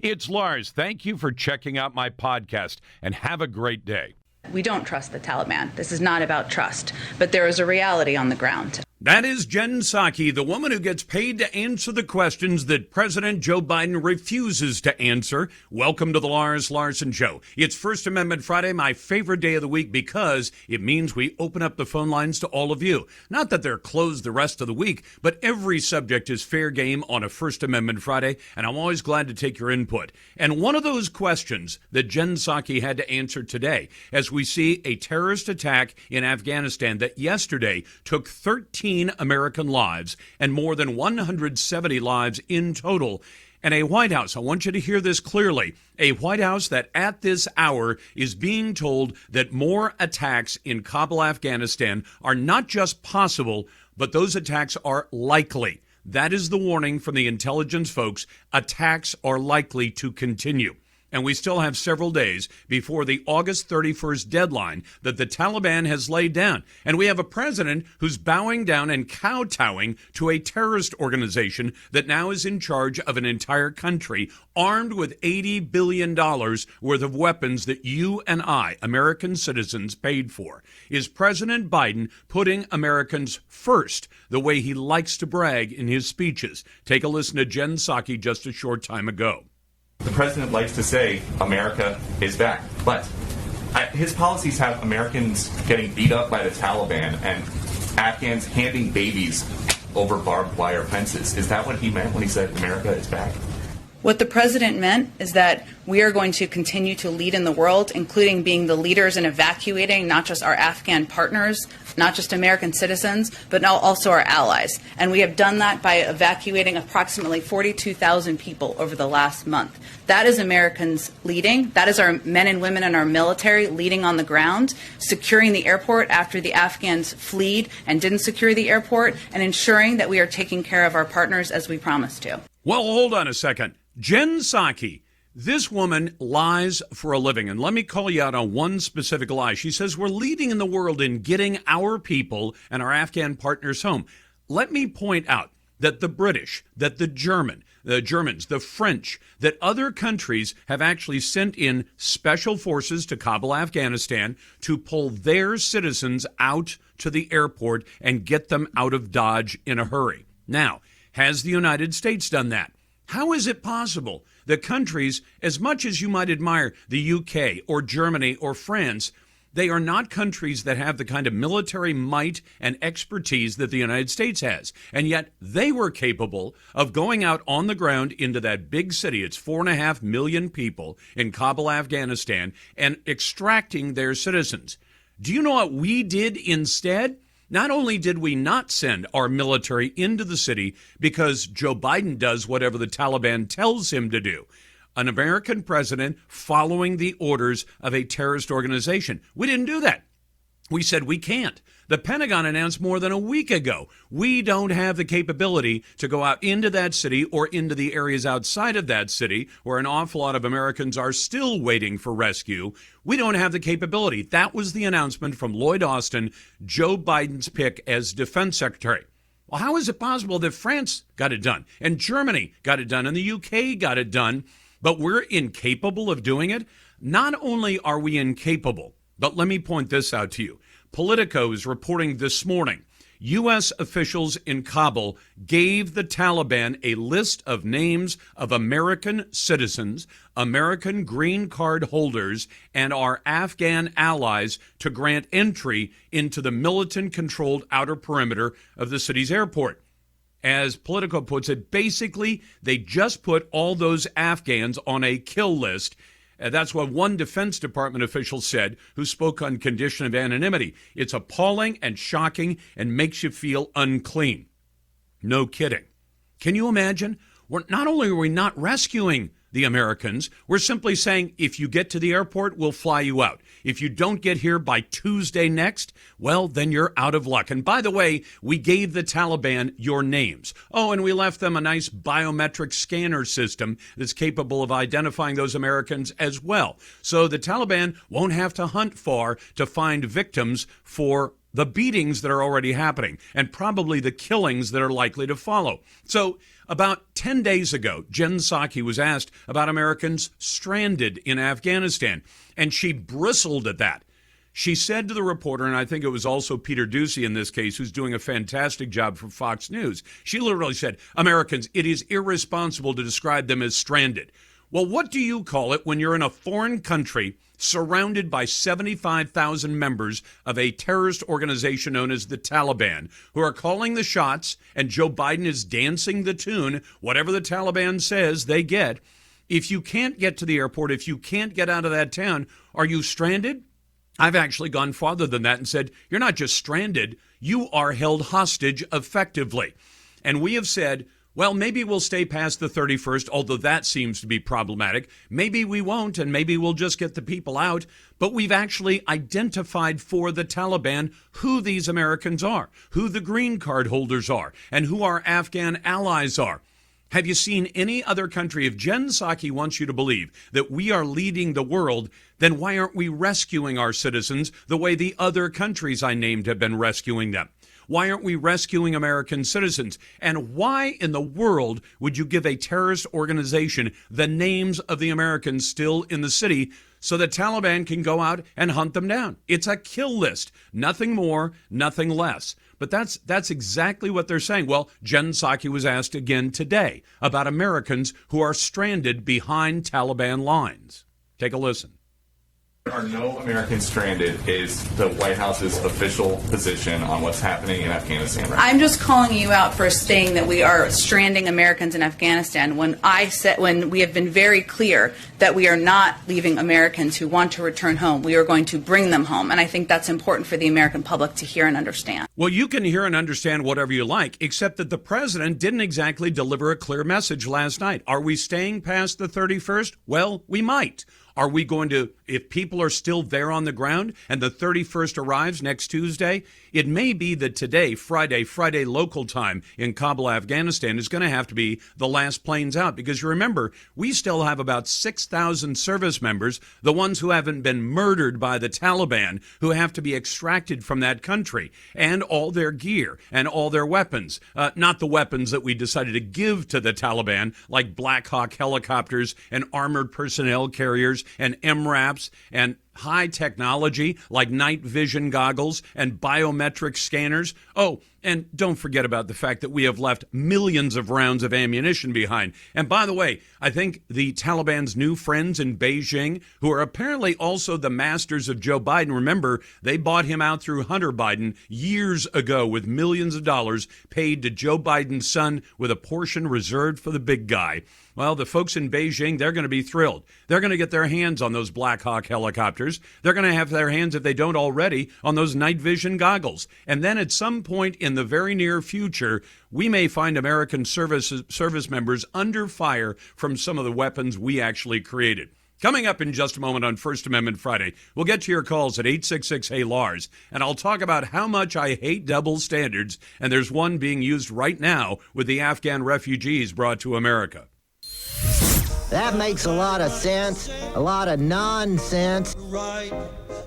It's Lars. Thank you for checking out my podcast, and have a great day. We don't trust the Taliban. This is not about trust, but there is a reality on the ground. That is Jen Psaki, the woman who gets paid to answer the questions that President Joe Biden refuses to answer. Welcome to the Lars Larson Show. It's First Amendment Friday, my favorite day of the week, because it means we open up the phone lines to all of you. Not that they're closed the rest of the week, but every subject is fair game on a First Amendment Friday, and I'm always glad to take your input. And one of those questions that Jen Psaki had to answer today, as we see a terrorist attack in Afghanistan that yesterday took 13 American lives and more than 170 lives in total. And a White House, I want you to hear this clearly, a White House that at this hour is being told that more attacks in Kabul, Afghanistan are not just possible, but those attacks are likely. That is the warning from the intelligence folks. Attacks are likely to continue. And we still have several days before the August 31st deadline that the Taliban has laid down. And we have a president who's bowing down and kowtowing to a terrorist organization that now is in charge of an entire country, armed with $80 billion worth of weapons that you and I, American citizens, paid for. Is President Biden putting Americans first, the way he likes to brag in his speeches? Take a listen to Jen Psaki just a short time ago. The president likes to say America is back, but his policies have Americans getting beat up by the Taliban and Afghans handing babies over barbed wire fences. Is that what he meant when he said America is back? What the president meant is that we are going to continue to lead in the world, including being the leaders in evacuating not just our Afghan partners, not just American citizens, but now also our allies. And we have done that by evacuating approximately 42,000 people over the last month. That is Americans leading. That is our men and women in our military leading on the ground, securing the airport after the Afghans fled and didn't secure the airport, and ensuring that we are taking care of our partners as we promised to. Well, hold on a second. Jen Psaki, this woman lies for a living. And let me call you out on one specific lie. She says we're leading in the world in getting our people and our Afghan partners home. Let me point out that the British, that the Germans, the French, that other countries have actually sent in special forces to Kabul, Afghanistan, to pull their citizens out to the airport and get them out of Dodge in a hurry. Now, has the United States done that? How is it possible that countries, as much as you might admire the UK or Germany or France, they are not countries that have the kind of military might and expertise that the United States has? And yet they were capable of going out on the ground into that big city, it's 4.5 million people in Kabul, Afghanistan, and extracting their citizens. Do you know what we did instead? Not only did we not send our military into the city because Joe Biden does whatever the Taliban tells him to do, an American president following the orders of a terrorist organization. We didn't do that. We said we can't. The Pentagon announced more than a week ago, we don't have the capability to go out into that city or into the areas outside of that city where an awful lot of Americans are still waiting for rescue. We don't have the capability. That was the announcement from Lloyd Austin, Joe Biden's pick as defense secretary. Well, how is it possible that France got it done and Germany got it done and the UK got it done, but we're incapable of doing it? Not only are we incapable, but let me point this out to you. Politico is reporting this morning, U.S. officials in Kabul gave the Taliban a list of names of American citizens, American green card holders, and our Afghan allies to grant entry into the militant-controlled outer perimeter of the city's airport. As Politico puts it, basically, they just put all those Afghans on a kill list. That's what one Defense Department official said, who spoke on condition of anonymity. It's appalling and shocking and makes you feel unclean. No kidding. Can you imagine? Not only are we not rescuing the Americans, we're simply saying, if you get to the airport, we'll fly you out. If you don't get here by Tuesday next, well, then you're out of luck. And by the way, we gave the Taliban your names. Oh, and we left them a nice biometric scanner system that's capable of identifying those Americans as well. So the Taliban won't have to hunt far to find victims for the beatings that are already happening and probably the killings that are likely to follow. So about 10 days ago, Jen Psaki was asked about Americans stranded in Afghanistan, and she bristled at that. She said to the reporter, and I think it was also Peter Doocy in this case, who's doing a fantastic job for Fox News, she literally said, Americans, it is irresponsible to describe them as stranded. Well, what do you call it when you're in a foreign country surrounded by 75,000 members of a terrorist organization known as the Taliban, who are calling the shots, and Joe Biden is dancing the tune? Whatever the Taliban says, they get. If you can't get to the airport, if you can't get out of that town, are you stranded? I've actually gone farther than that and said, you're not just stranded, you are held hostage effectively. And we have said, well, maybe we'll stay past the 31st, although that seems to be problematic. Maybe we won't, and maybe we'll just get the people out. But we've actually identified for the Taliban who these Americans are, who the green card holders are, and who our Afghan allies are. Have you seen any other country? If Jen Psaki wants you to believe that we are leading the world, then why aren't we rescuing our citizens the way the other countries I named have been rescuing them? Why aren't we rescuing American citizens? And why in the world would you give a terrorist organization the names of the Americans still in the city so the Taliban can go out and hunt them down? It's a kill list. Nothing more, nothing less. But that's exactly what they're saying. Well, Jen Psaki was asked again today about Americans who are stranded behind Taliban lines. Take a listen. There are no Americans stranded is the White House's official position on what's happening in Afghanistan right now. I'm just calling you out for saying that we are stranding Americans in Afghanistan when we have been very clear that we are not leaving Americans who want to return home. We are going to bring them home. And I think that's important for the American public to hear and understand. Well, you can hear and understand whatever you like, except that the president didn't exactly deliver a clear message last night. Are we staying past the 31st? Well, we might. Are we going to, if people are still there on the ground and the 31st arrives next Tuesday, it may be that today, Friday local time in Kabul, Afghanistan, is going to have to be the last planes out. Because you remember, we still have about 6,000 service members, the ones who haven't been murdered by the Taliban, who have to be extracted from that country, and all their gear and all their weapons. Not the weapons that we decided to give to the Taliban, like Black Hawk helicopters and armored personnel carriers and MRAPs and high technology like night vision goggles and biometric scanners. Oh, and don't forget about the fact that we have left millions of rounds of ammunition behind. And by the way, I think the Taliban's new friends in Beijing, who are apparently also the masters of Joe Biden, remember, they bought him out through Hunter Biden years ago with millions of dollars paid to Joe Biden's son with a portion reserved for the big guy. Well, the folks in Beijing, they're going to be thrilled. They're going to get their hands on those Black Hawk helicopters. They're going to have their hands, if they don't already, on those night vision goggles. And then at some point in the very near future, we may find American service members under fire from some of the weapons we actually created. Coming up in just a moment on First Amendment Friday, we'll get to your calls at 866-HEY-LARS, and I'll talk about how much I hate double standards, and there's one being used right now with the Afghan refugees brought to America. That makes a lot of sense, a lot of nonsense. Right,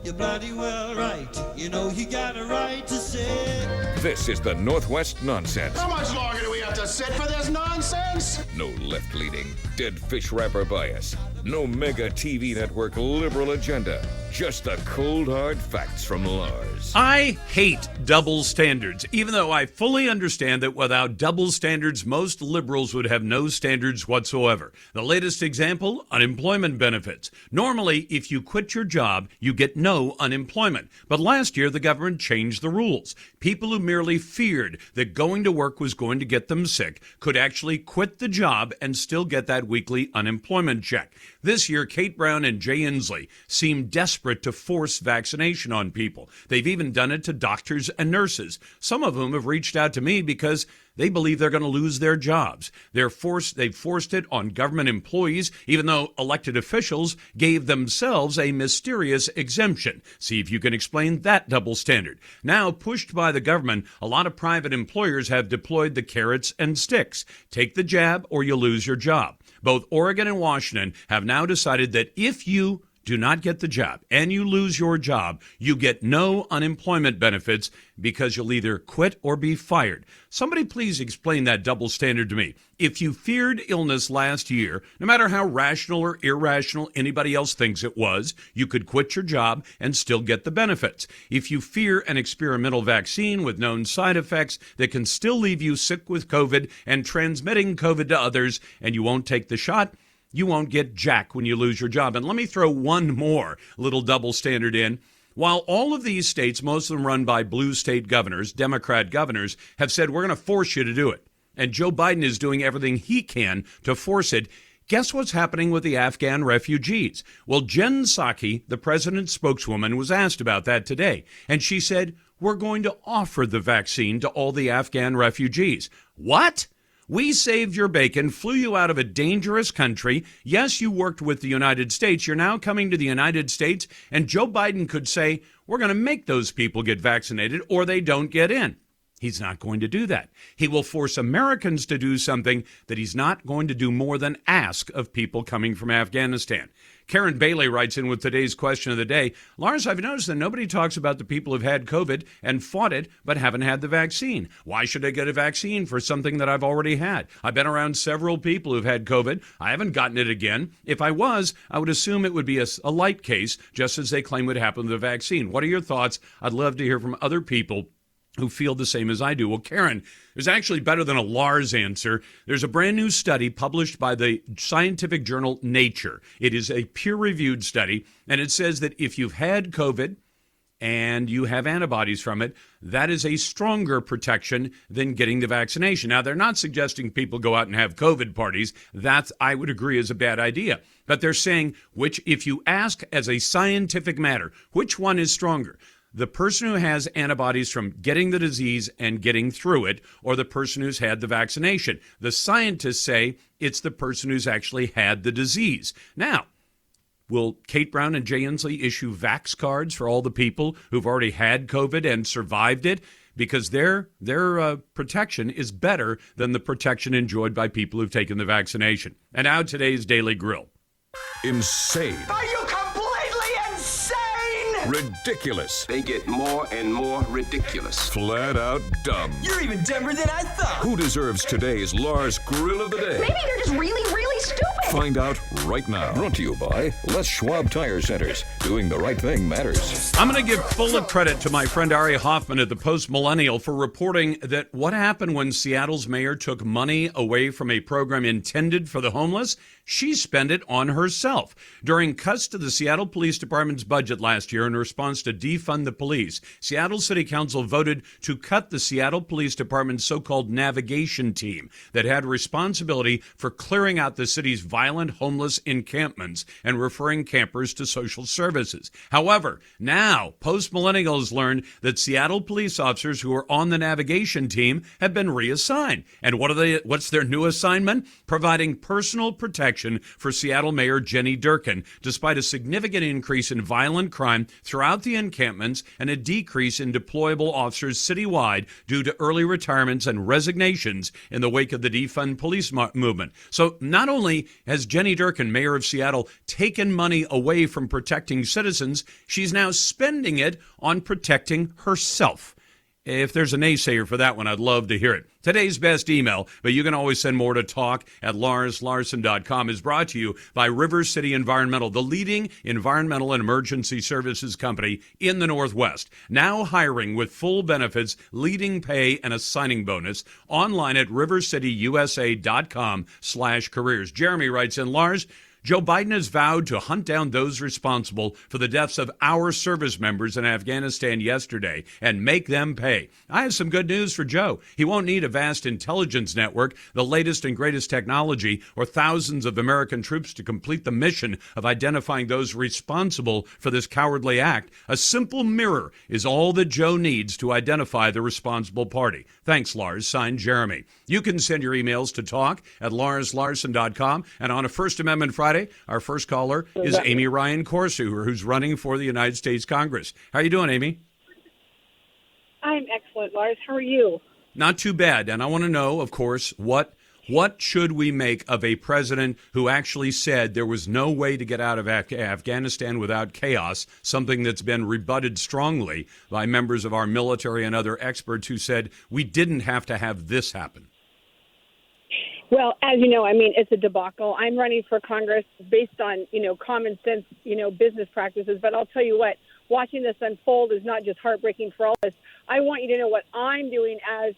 you're bloody well right. You know you got a right to say. This is the Northwest Nonsense. How much longer do we have to sit for this nonsense? No left-leaning, dead fish wrapper bias. No mega TV network liberal agenda. Just the cold, hard facts from Lars. I hate double standards, even though I fully understand that without double standards, most liberals would have no standards whatsoever. The latest example, unemployment benefits. Normally, if you quit your job, you get no unemployment. But last year, the government changed the rules. People who merely feared that going to work was going to get them sick could actually quit the job and still get that weekly unemployment check. This year, Kate Brown and Jay Inslee seem desperate to force vaccination on people. They've even done it to doctors and nurses, some of whom have reached out to me because they believe they're going to lose their jobs. They've forced it on government employees, even though elected officials gave themselves a mysterious exemption. See if you can explain that double standard. Now, pushed by the government, a lot of private employers have deployed the carrots and sticks. Take the jab or you lose your job. Both Oregon and Washington have now decided that if you do not get the job and you lose your job, you get no unemployment benefits because you'll either quit or be fired. Somebody please explain that double standard to me. If you feared illness last year, no matter how rational or irrational anybody else thinks it was, you could quit your job and still get the benefits. If you fear an experimental vaccine with known side effects that can still leave you sick with COVID and transmitting COVID to others, and you won't take the shot, you won't get jack when you lose your job. And let me throw one more little double standard in. While all of these states, most of them run by blue state governors, Democrat governors, have said, we're going to force you to do it. And Joe Biden is doing everything he can to force it. Guess what's happening with the Afghan refugees? Well, Jen Psaki, the president's spokeswoman, was asked about that today. And she said, we're going to offer the vaccine to all the Afghan refugees. What? We saved your bacon, flew you out of a dangerous country. Yes, you worked with the United States. You're now coming to the United States, and Joe Biden could say, we're going to make those people get vaccinated or they don't get in. He's not going to do that. He will force Americans to do something that he's not going to do more than ask of people coming from Afghanistan. Karen Bailey writes in with today's question of the day. Lars, I've noticed that nobody talks about the people who've had COVID and fought it but haven't had the vaccine. Why should I get a vaccine for something that I've already had? I've been around several people who've had COVID. I haven't gotten it again. If I was, I would assume it would be a light case, just as they claim would happen with the vaccine. What are your thoughts? I'd love to hear from other people who feel the same as I do. Well, Karen, there's actually better than a Lars answer. There's a brand new study published by the scientific journal Nature. It is a peer-reviewed study, and it says that if you've had COVID and you have antibodies from it, that is a stronger protection than getting the vaccination. Now, they're not suggesting people go out and have COVID parties. That, I would agree, is a bad idea. But they're saying, if you ask as a scientific matter, which one is stronger? The person who has antibodies from getting the disease and getting through it, or the person who's had the vaccination. The scientists say it's the person who's actually had the disease. Now, will Kate Brown and Jay Inslee issue vax cards for all the people who've already had COVID and survived it? Because their protection is better than the protection enjoyed by people who've taken the vaccination. And now today's Daily Grill. Insane. Are you completely insane? Ridiculous. They get more and more ridiculous. Flat out dumb. You're even dumber than I thought. Who deserves today's Lars Grill of the Day? Maybe they're just really stupid. Find out right now. Brought to you by Les Schwab Tire Centers. Doing the right thing matters. I'm going to give full of credit to my friend Ari Hoffman at the Post Millennial for reporting that what happened when Seattle's mayor took money away from a program intended for the homeless, she spent it on herself. During cuts to the Seattle Police Department's budget last year in response to defund the police, Seattle City Council voted to cut the Seattle Police Department's so-called navigation team that had responsibility for clearing out the city's violent homeless encampments and referring campers to social services. However, now Post Millennial has learned that Seattle police officers who are on the navigation team have been reassigned. And what's their new assignment? Providing personal protection for Seattle Mayor Jenny Durkin, despite a significant increase in violent crime throughout the encampments and a decrease in deployable officers citywide due to early retirements and resignations in the wake of the defund police movement. So not only has Jenny Durkin, mayor of Seattle, taken money away from protecting citizens, she's now spending it on protecting herself. If there's a naysayer for that one, I'd love to hear it. Today's best email, but you can always send more to talk@larslarson.com, is brought to you by River City Environmental, the leading environmental and emergency services company in the Northwest. Now hiring with full benefits, leading pay, and a signing bonus. Online at rivercityusa.com/careers. Jeremy writes in, Lars, Joe Biden has vowed to hunt down those responsible for the deaths of our service members in Afghanistan yesterday and make them pay. I have some good news for Joe. He won't need a vast intelligence network, the latest and greatest technology, or thousands of American troops to complete the mission of identifying those responsible for this cowardly act. A simple mirror is all that Joe needs to identify the responsible party. Thanks, Lars. Signed, Jeremy. You can send your emails to talk@larslarson.com. And on a First Amendment Friday, our first caller is Amy Ryan Corsu, who's running for the United States Congress. How are you doing, Amy? I'm excellent, Lars. How are you? Not too bad. And I want to know, of course, what What should we make of a president who actually said there was no way to get out of Afghanistan without chaos, something that's been rebutted strongly by members of our military and other experts who said we didn't have to have this happen? Well, as you know, I mean, it's a debacle. I'm running for Congress based on, common sense, business practices. But I'll tell you what, watching this unfold is not just heartbreaking for all of us. I want you to know what I'm doing as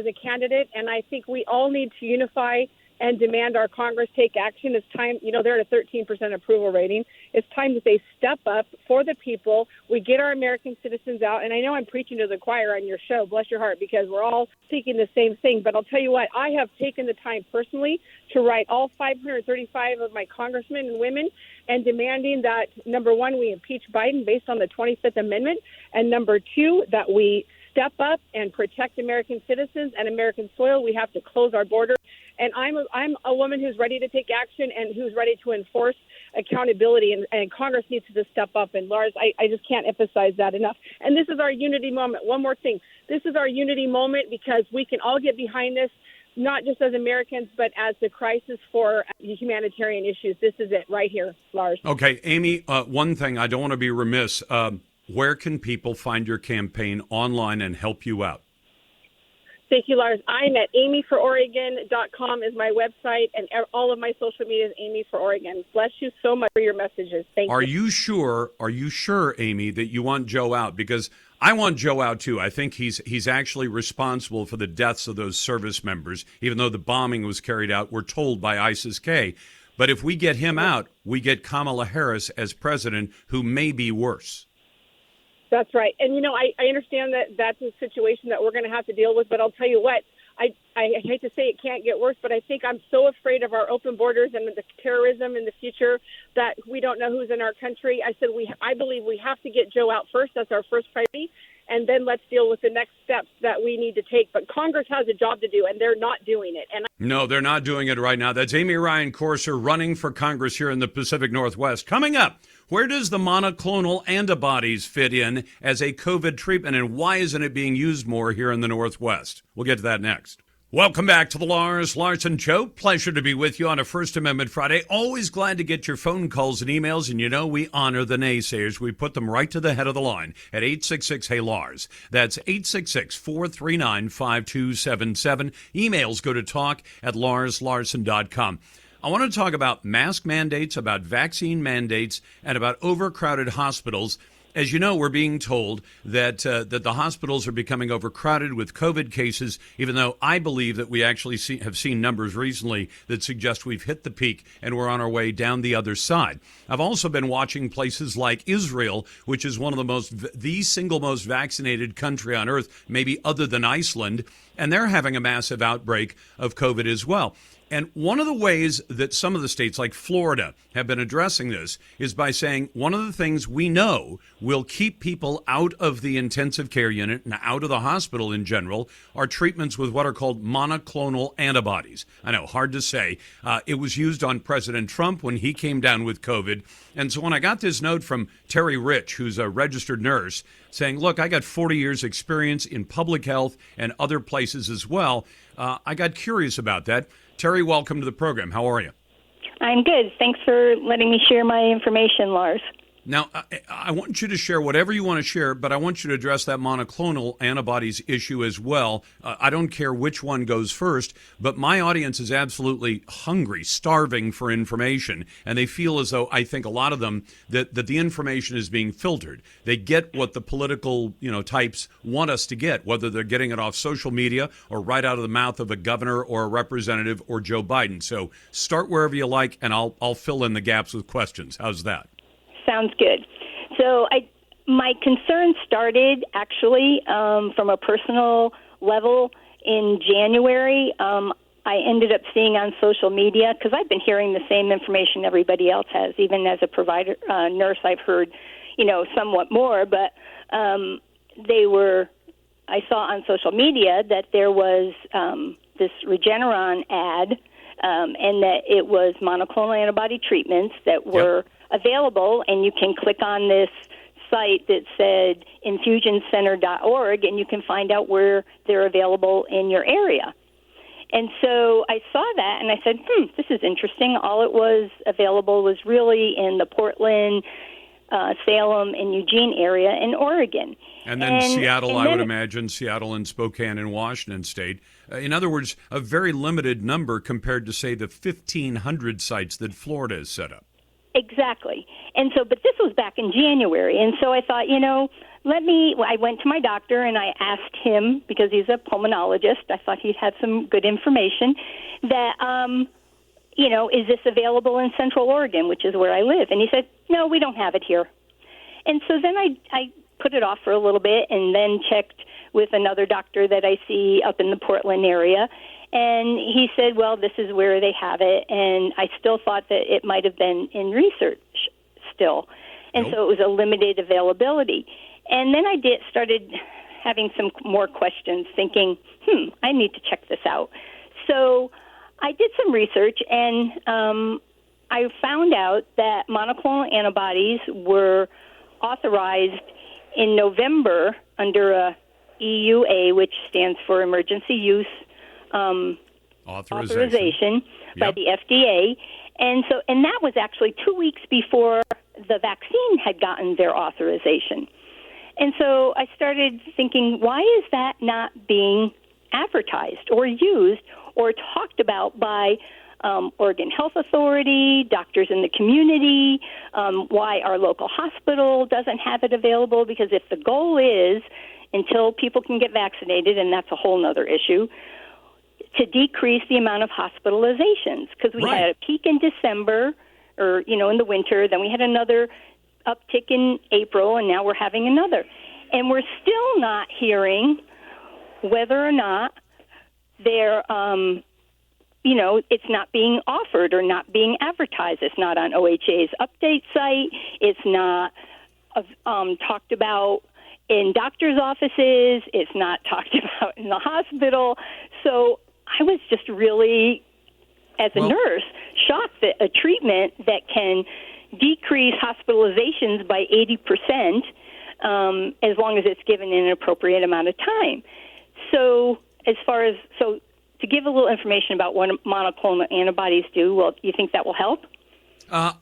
a candidate, and I think we all need to unify and demand our Congress take action. It's time, they're at a 13% approval rating. It's time that they step up for the people. We get our American citizens out. And I know I'm preaching to the choir on your show, bless your heart, because we're all seeking the same thing. But I'll tell you what, I have taken the time personally to write all 535 of my congressmen and women and demanding that, number one, we impeach Biden based on the 25th Amendment, and number two, that we step up and protect American citizens and American soil. We have to close our border. And I'm a woman who's ready to take action and who's ready to enforce accountability, and Congress needs to step up. And Lars, I just can't emphasize that enough. And this is our unity moment. One more thing. This is our unity moment because we can all get behind this, not just as Americans, but as the crisis for humanitarian issues. This is it right here, Lars. Okay, Amy, one thing, I don't want to be remiss. Where can people find your campaign online and help you out? Thank you, Lars. I'm at amyfororegon.com is my website, and all of my social media is Amy for Oregon. Bless you so much for your messages. Thank you. Are you sure, Amy, that you want Joe out? Because I want Joe out, too. I think he's actually responsible for the deaths of those service members, even though the bombing was carried out, we're told, by ISIS-K. But if we get him out, we get Kamala Harris as president, who may be worse. That's right. And, I understand that that's a situation that we're going to have to deal with. But I'll tell you what, I hate to say it can't get worse, but I think I'm so afraid of our open borders and the terrorism in the future that we don't know who's in our country. I believe we have to get Joe out first. That's our first priority. And then let's deal with the next steps that we need to take. But Congress has a job to do, and they're not doing it. No, they're not doing it right now. That's Amy Ryan Corser running for Congress here in the Pacific Northwest. Coming up, where does the monoclonal antibodies fit in as a COVID treatment, and why isn't it being used more here in the Northwest? We'll get to that next. Welcome back to the Lars Larson Show. Pleasure to be with you on a First Amendment Friday. Always glad to get your phone calls and emails, and we honor the naysayers. We put them right to the head of the line at 866-HEY-LARS. That's 866-439-5277. Emails go to talk@larslarson.com. I want to talk about mask mandates, about vaccine mandates, and about overcrowded hospitals. As you know, we're being told that the hospitals are becoming overcrowded with COVID cases, even though I believe that we actually have seen numbers recently that suggest we've hit the peak and we're on our way down the other side. I've also been watching places like Israel, which is one of the single most vaccinated country on earth, maybe other than Iceland, and they're having a massive outbreak of COVID as well. And one of the ways that some of the states like Florida have been addressing this is by saying one of the things we know will keep people out of the intensive care unit and out of the hospital in general are treatments with what are called monoclonal antibodies. I know, hard to say. It was used on President Trump when he came down with COVID. And so when I got this note from Terry Rich, who's a registered nurse, saying, look, I got 40 years experience in public health and other places as well, I got curious about that. Terry, welcome to the program. How are you? I'm good. Thanks for letting me share my information, Lars. Now, I want you to share whatever you want to share, but I want you to address that monoclonal antibodies issue as well. I don't care which one goes first, but my audience is absolutely hungry, starving for information, and they feel as though, I think a lot of them, that the information is being filtered. They get what the political types want us to get, whether they're getting it off social media or right out of the mouth of a governor or a representative or Joe Biden. So start wherever you like, and I'll fill in the gaps with questions. How's that? Sounds good. So my concern started actually from a personal level in January. I ended up seeing on social media, because I've been hearing the same information everybody else has. Even as a provider nurse, I've heard, somewhat more. But I saw on social media that there was this Regeneron ad, and that it was monoclonal antibody treatments that were available, and you can click on this site that said infusioncenter.org, and you can find out where they're available in your area. And so I saw that, and I said, this is interesting. All it was available was really in the Portland, Salem, and Eugene area in Oregon. And then Seattle, I would imagine, Seattle and Spokane in Washington State. In other words, a very limited number compared to, say, the 1,500 sites that Florida has set up. Exactly. And so, but this was back in January. And so I thought, I went to my doctor and I asked him, because he's a pulmonologist, I thought he'd have some good information, that, is this available in Central Oregon, which is where I live? And he said, no, we don't have it here. And so then I put it off for a little bit and then checked with another doctor that I see up in the Portland area. And he said, well, this is where they have it. And I still thought that it might have been in research still. And so it was a limited availability. And then I started having some more questions, thinking, I need to check this out. So I did some research, and I found out that monoclonal antibodies were authorized in November under a EUA, which stands for Emergency Use Authorization by the FDA. And that was actually 2 weeks before the vaccine had gotten their authorization. And so I started thinking, why is that not being advertised or used or talked about by Oregon Health Authority, doctors in the community, why our local hospital doesn't have it available? Because if the goal is, until people can get vaccinated, and that's a whole other issue, to decrease the amount of hospitalizations, because we had a peak in December, or, in the winter, then we had another uptick in April, and now we're having another. And we're still not hearing whether or not they're, it's not being offered or not being advertised. It's not on OHA's update site. It's not talked about in doctors' offices. It's not talked about in the hospital. So I was just really, as a nurse, shocked that a treatment that can decrease hospitalizations by 80%, as long as it's given in an appropriate amount of time. So to give a little information about what monoclonal antibodies do, well, you think that will help?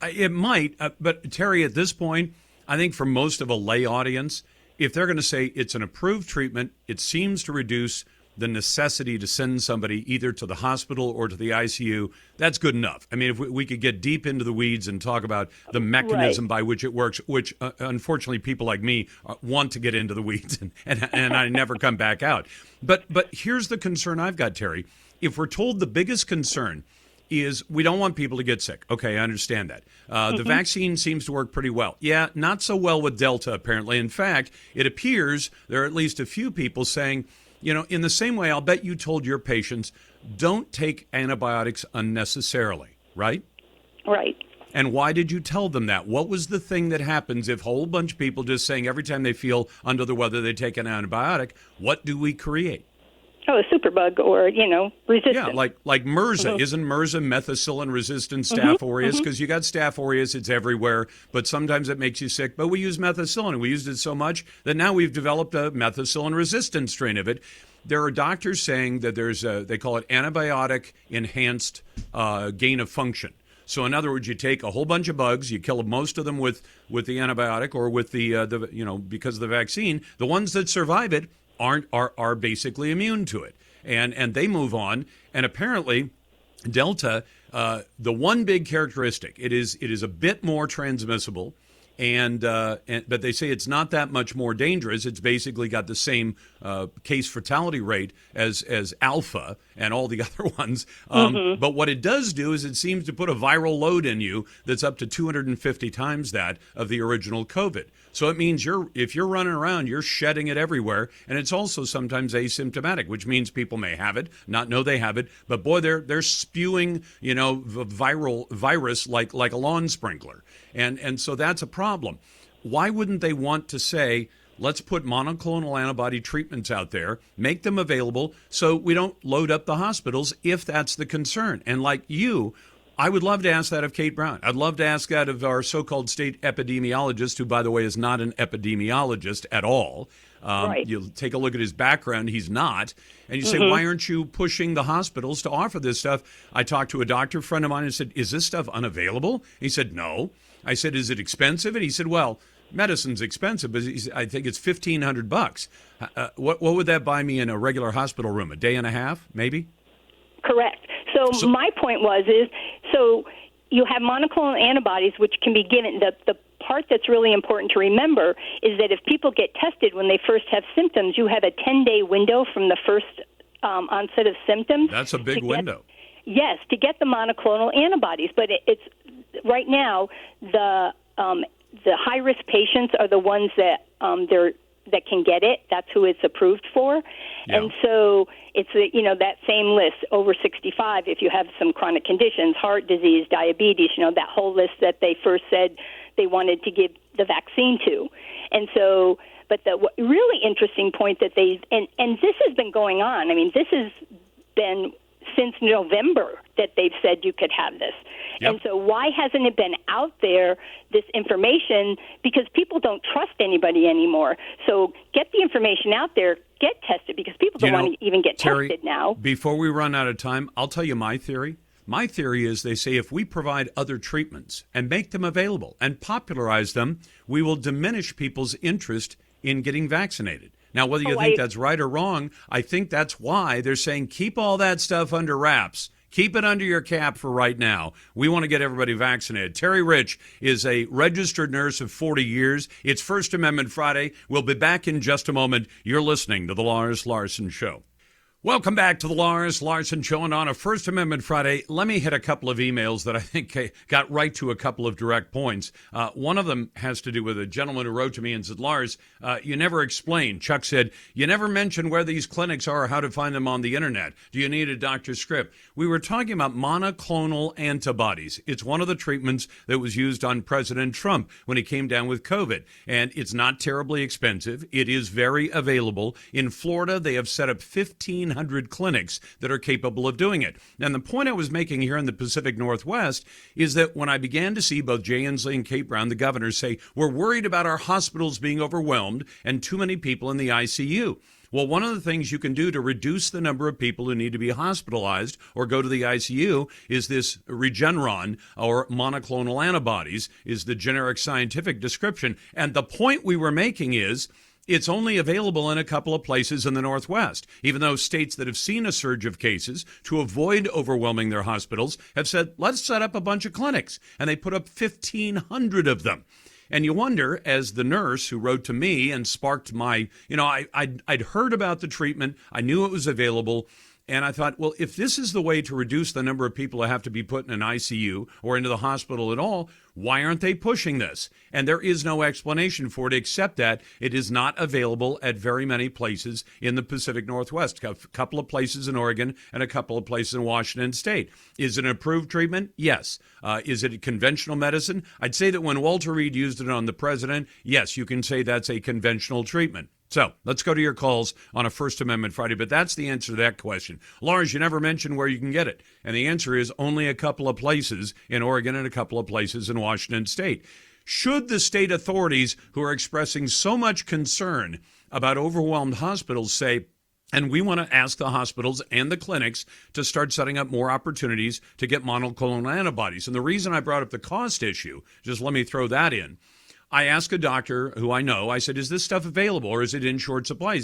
It might, but Terry, at this point, I think for most of a lay audience, if they're going to say it's an approved treatment, it seems to reduce the necessity to send somebody either to the hospital or to the ICU, that's good enough. I mean, if we could get deep into the weeds and talk about the mechanism by which it works, which unfortunately people like me want to get into the weeds, and I never come back out. But here's the concern I've got, Terry. If we're told the biggest concern is we don't want people to get sick. Okay, I understand that. The vaccine seems to work pretty well. Yeah, not so well with Delta, apparently. In fact, it appears there are at least a few people saying, in the same way, I'll bet you told your patients, don't take antibiotics unnecessarily, right? Right. And why did you tell them that? What was the thing that happens if a whole bunch of people just saying every time they feel under the weather they take an antibiotic? What do we create? Oh, a superbug or, resistant. Yeah, like MRSA. Isn't MRSA methicillin-resistant Staph aureus? Because you got Staph aureus, it's everywhere, but sometimes it makes you sick. But we use methicillin, and we used it so much that now we've developed a methicillin-resistant strain of it. There are doctors saying that there's they call it antibiotic-enhanced gain of function. So in other words, you take a whole bunch of bugs, you kill most of them with the antibiotic or with the because of the vaccine. The ones that survive it are basically immune to it, and they move on. And apparently, Delta, the one big characteristic, it is a bit more transmissible, but they say it's not that much more dangerous. It's basically got the same case fatality rate as Alpha and all the other ones. But what it does do is it seems to put a viral load in you that's up to 250 times that of the original COVID. So it means if you're running around, you're shedding it everywhere, and it's also sometimes asymptomatic, which means people may have it, not know they have it, but boy, they're spewing, virus like a lawn sprinkler, and so that's a problem. Why wouldn't they want to say, let's put monoclonal antibody treatments out there, make them available, so we don't load up the hospitals if that's the concern? And like you, I would love to ask that of Kate Brown. I'd love to ask that of our so-called state epidemiologist, who, by the way, is not an epidemiologist at all. Right. You'll take a look at his background. He's not. And you say, why aren't you pushing the hospitals to offer this stuff? I talked to a doctor friend of mine and said, is this stuff unavailable? He said, no. I said, is it expensive? And he said, well, medicine's expensive, but I think it's $1,500. What would that buy me in a regular hospital room? A day and a half, maybe? Correct. So my point is, so you have monoclonal antibodies, which can be given. The part that's really important to remember is that if people get tested when they first have symptoms, you have a 10-day window from the first onset of symptoms. That's a big window. Yes, to get the monoclonal antibodies. But it's right now the high-risk patients are the ones that that can get it. That's who it's approved for. Yeah. And so it's that same list, over 65, if you have some chronic conditions, heart disease, diabetes, that whole list that they first said they wanted to give the vaccine to. And so, but the really interesting point that and this has been going on. I mean, this has been since November that they've said you could have this. Yep. And so why hasn't it been out there, this information? Because people don't trust anybody anymore. So get the information out there, get tested, because people don't want to even get Terry, tested now. Before we run out of time, I'll tell you my theory. My theory is they say if we provide other treatments and make them available and popularize them, we will diminish people's interest in getting vaccinated. Now, whether you think that's right or wrong, I think that's why they're saying keep all that stuff under wraps. Keep it under your cap for right now. We want to get everybody vaccinated. Terry Rich is a registered nurse of 40 years. It's First Amendment Friday. We'll be back in just a moment. You're listening to The Lars Larson Show. Welcome back to the Lars Larson Show, and on a First Amendment Friday, let me hit a couple of emails that I think got right to a couple of direct points. One of them has to do with a gentleman who wrote to me and said, Lars, you never explained. Chuck said, you never mentioned where these clinics are or how to find them on the internet. Do you need a doctor's script? We were talking about monoclonal antibodies. It's one of the treatments that was used on President Trump when he came down with COVID, and it's not terribly expensive. It is very available. In Florida, they have set up 1,500 clinics that are capable of doing it. And the point I was making here in the Pacific Northwest is that when I began to see both Jay Inslee and Kate Brown, the governors, say, we're worried about our hospitals being overwhelmed and too many people in the ICU. Well, one of the things you can do to reduce the number of people who need to be hospitalized or go to the ICU is this Regeneron, or monoclonal antibodies, is the generic scientific description. And the point we were making is it's only available in a couple of places in the Northwest, even though states that have seen a surge of cases, to avoid overwhelming their hospitals, have said, let's set up a bunch of clinics. And they put up 1,500 of them. And you wonder, as the nurse who wrote to me and sparked my, I'd heard about the treatment, I knew it was available, and I thought, well, if this is the way to reduce the number of people who have to be put in an ICU or into the hospital at all, why aren't they pushing this? And there is no explanation for it except that it is not available at very many places in the Pacific Northwest, a couple of places in Oregon and a couple of places in Washington State. Is it an approved treatment? Yes. Is it a conventional medicine? I'd say that when Walter Reed used it on the president, yes, you can say that's a conventional treatment. So let's go to your calls on a First Amendment Friday, but that's the answer to that question. Lars, you never mentioned where you can get it. And the answer is only a couple of places in Oregon and a couple of places in Washington State. Should the state authorities who are expressing so much concern about overwhelmed hospitals say, and we want to ask the hospitals and the clinics to start setting up more opportunities to get monoclonal antibodies. And the reason I brought up the cost issue, just let me throw that in. I asked a doctor who I know, I said, is this stuff available or is it in short supply?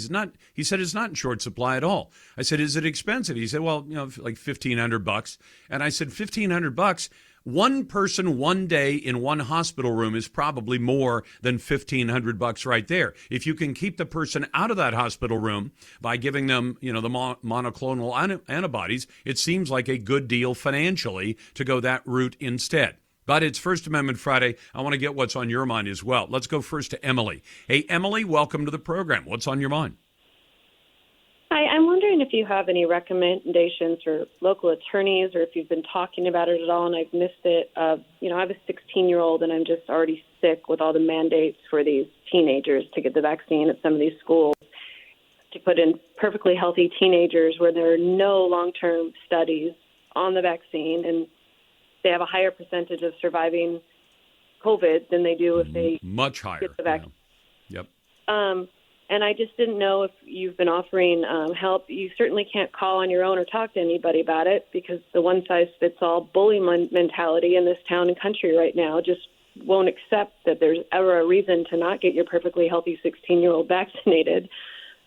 He said, it's not in short supply at all. I said, is it expensive? He said, well, like $1,500. And I said, $1,500? One person, one day in one hospital room is probably more than $1,500 right there. If you can keep the person out of that hospital room by giving them, the monoclonal antibodies, it seems like a good deal financially to go that route instead. But it's First Amendment Friday. I want to get what's on your mind as well. Let's go first to Emily. Hey, Emily, welcome to the program. What's on your mind? Hi, I'm wondering if you have any recommendations for local attorneys or if you've been talking about it at all and I've missed it. I have a 16-year-old and I'm just already sick with all the mandates for these teenagers to get the vaccine at some of these schools, to put in perfectly healthy teenagers where there are no long-term studies on the vaccine, and they have a higher percentage of surviving COVID than they do if they much higher get the vaccine. Yeah. Yep. And I just didn't know if you've been offering help. You certainly can't call on your own or talk to anybody about it because the one-size-fits-all bully mentality in this town and country right now just won't accept that there's ever a reason to not get your perfectly healthy 16-year-old vaccinated.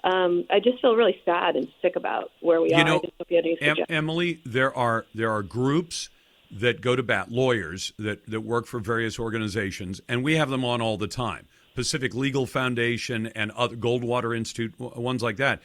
I just feel really sad and sick about where we are. I just hope you had any suggestions. Emily, there are groups that go to bat, lawyers that work for various organizations, and we have them on all the time. Pacific Legal Foundation and other Goldwater Institute, ones like that.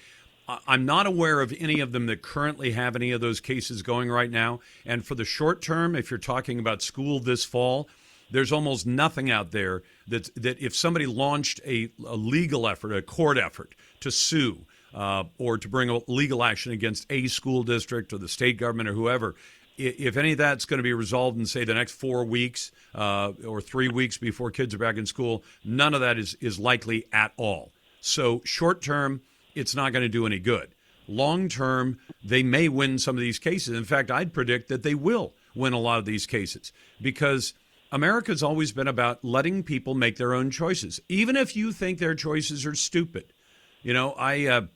I'm not aware of any of them that currently have any of those cases going right now. And for the short term, if you're talking about school this fall, there's almost nothing out there that if somebody launched a legal effort, a court effort to sue or to bring a legal action against a school district or the state government or whoever, if any of that's going to be resolved in, say, the next 4 weeks or 3 weeks before kids are back in school, none of that is likely at all. So short term, it's not going to do any good. Long term, they may win some of these cases. In fact, I'd predict that they will win a lot of these cases because America's always been about letting people make their own choices, even if you think their choices are stupid. You know, I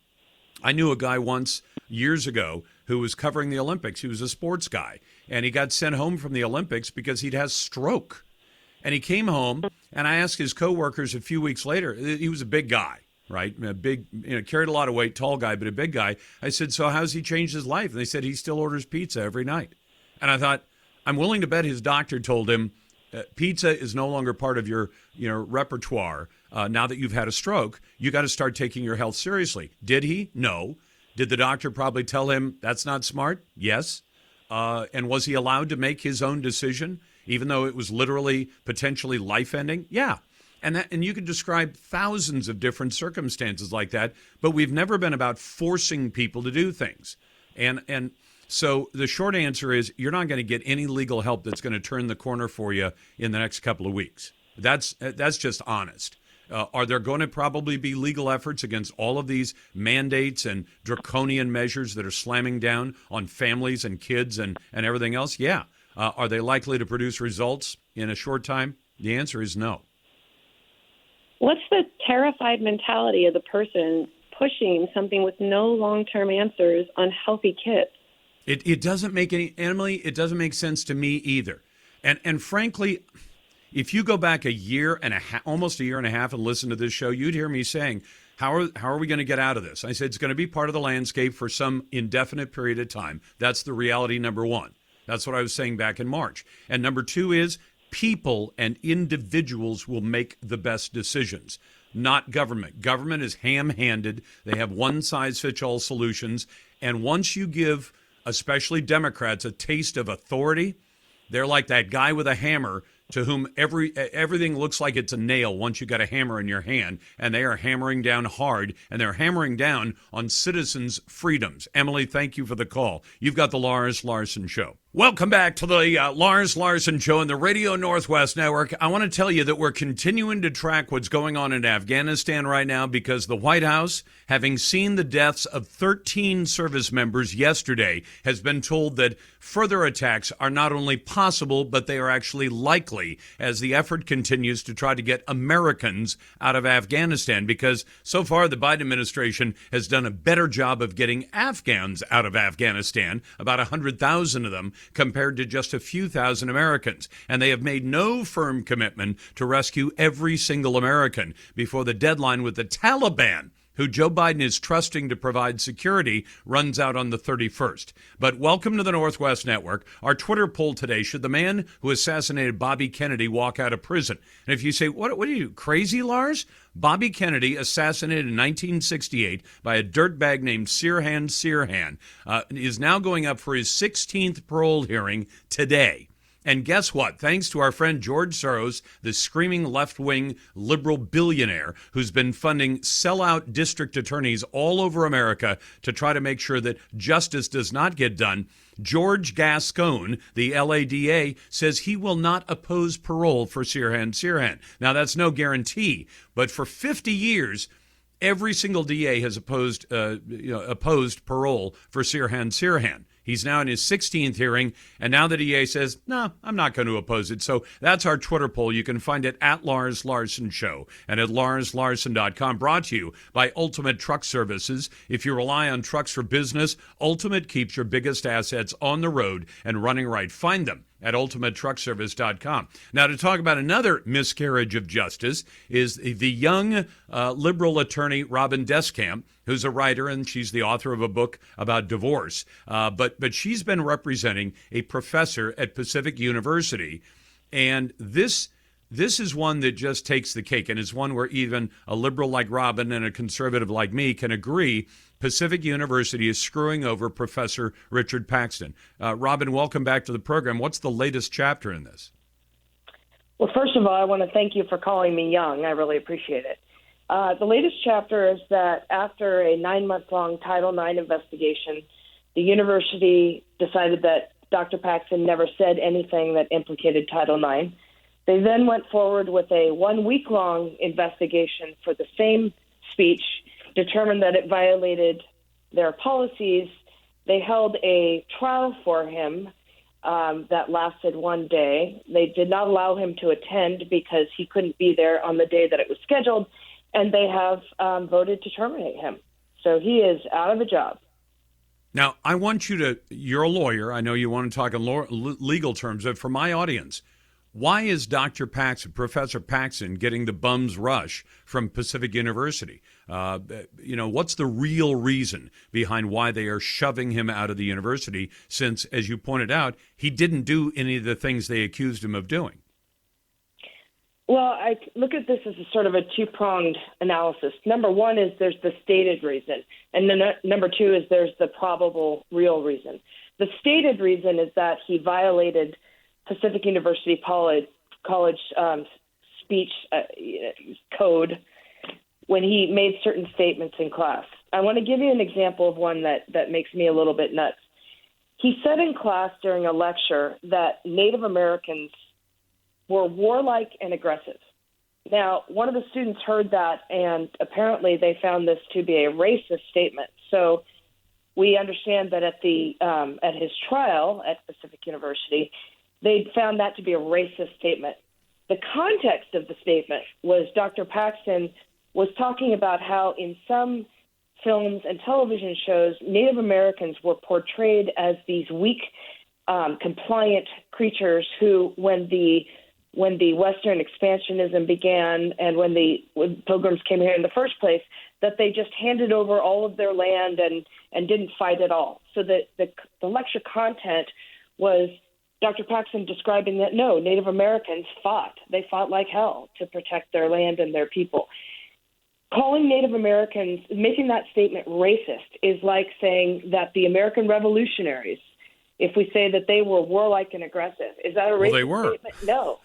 knew a guy once years ago who was covering the Olympics. He was a sports guy, and he got sent home from the Olympics because he'd had stroke. And he came home, and I asked his coworkers a few weeks later. He was a big guy, right? A big, carried a lot of weight, tall guy, but a big guy. I said, so how's he changed his life? And they said he still orders pizza every night. And I thought, I'm willing to bet his doctor told him, pizza is no longer part of your repertoire. Now that you've had a stroke, you got to start taking your health seriously. Did he? No. Did the doctor probably tell him that's not smart? Yes. And was he allowed to make his own decision, even though it was literally potentially life-ending? Yeah. And you could describe thousands of different circumstances like that, but we've never been about forcing people to do things. And so the short answer is you're not going to get any legal help that's going to turn the corner for you in the next couple of weeks. That's just honest. Are there going to probably be legal efforts against all of these mandates and draconian measures that are slamming down on families and kids and everything else? Yeah. Are they likely to produce results in a short time? The answer is no. What's the terrified mentality of the person pushing something with no long-term answers on healthy kids? It doesn't make any, Emily, it doesn't make sense to me either. And frankly, if you go back a year and a half, almost a year and a half, and listen to this show, you'd hear me saying, how are we going to get out of this? I said, it's going to be part of the landscape for some indefinite period of time. That's the reality, number one. That's what I was saying back in March. And number two is people and individuals will make the best decisions, not government. Government is ham-handed. They have one-size-fits-all solutions. And once you give, especially Democrats, a taste of authority, they're like that guy with a hammer to whom everything looks like it's a nail once you got a hammer in your hand, and they are hammering down hard, and they're hammering down on citizens' freedoms. Emily, thank you for the call. You've got the Lars Larson Show. Welcome back to the Lars Larson Show on the Radio Northwest Network. I want to tell you that we're continuing to track what's going on in Afghanistan right now because the White House, having seen the deaths of 13 service members yesterday, has been told that further attacks are not only possible, but they are actually likely as the effort continues to try to get Americans out of Afghanistan, because so far the Biden administration has done a better job of getting Afghans out of Afghanistan, about 100,000 of them, compared to just a few thousand Americans. And they have made no firm commitment to rescue every single American before the deadline with the Taliban, who Joe Biden is trusting to provide security, runs out on the 31st. But welcome to the Northwest Network. Our Twitter poll today, should the man who assassinated Bobby Kennedy walk out of prison? And if you say, what are you, crazy, Lars? Bobby Kennedy, assassinated in 1968 by a dirtbag named Sirhan, is now going up for his 16th parole hearing today. And guess what? Thanks to our friend George Soros, the screaming left-wing liberal billionaire who's been funding sellout district attorneys all over America to try to make sure that justice does not get done, George Gascon, the LADA, says he will not oppose parole for Sirhan. Now, that's no guarantee, but for 50 years, every single DA has opposed parole for Sirhan. He's now in his 16th hearing, and now the DA says, no, I'm not going to oppose it. So that's our Twitter poll. You can find it at Lars Larson Show and at larslarson.com. Brought to you by Ultimate Truck Services. If you rely on trucks for business, Ultimate keeps your biggest assets on the road and running right. Find them at ultimatetruckservice.com. Now, to talk about another miscarriage of justice is the young liberal attorney Robin Deskamp, who's a writer, and she's the author of a book about divorce. But she's been representing a professor at Pacific University, and this is one that just takes the cake, and is one where even a liberal like Robin and a conservative like me can agree Pacific University is screwing over Professor Richard Paxton. Robin, welcome back to the program. What's the latest chapter in this? Well, first of all, I want to thank you for calling me young. I really appreciate it. The latest chapter is that after a 9-month-long Title IX investigation, the university decided that Dr. Paxton never said anything that implicated Title IX. They then went forward with a 1-week-long investigation for the same speech, determined that it violated their policies. They held a trial for him that lasted 1 day. They did not allow him to attend because he couldn't be there on the day that it was scheduled, and they have voted to terminate him. So he is out of a job. Now, I want you to, you're a lawyer. I know you want to talk in legal terms, but for my audience, why is Dr. Paxton, Professor Paxton, getting the bum's rush from Pacific University? What's the real reason behind why they are shoving him out of the university since, as you pointed out, he didn't do any of the things they accused him of doing? Well, I look at this as a sort of a two-pronged analysis. Number one is there's the stated reason, and then number two is there's the probable real reason. The stated reason is that he violated Pacific University College speech code when he made certain statements in class. I want to give you an example of one that makes me a little bit nuts. He said in class during a lecture that Native Americans were warlike and aggressive. Now, one of the students heard that, and apparently they found this to be a racist statement. So we understand that at his trial at Pacific University, they found that to be a racist statement. The context of the statement was Dr. Paxton was talking about how in some films and television shows, Native Americans were portrayed as these weak, compliant creatures who, when the Western expansionism began and when pilgrims came here in the first place, that they just handed over all of their land and didn't fight at all. So the lecture content was Dr. Paxton describing that, no, Native Americans fought. They fought like hell to protect their land and their people. Calling Native Americans, making that statement racist is like saying that the American revolutionaries, if we say that they were warlike and aggressive, is that a racist they were. statement? No.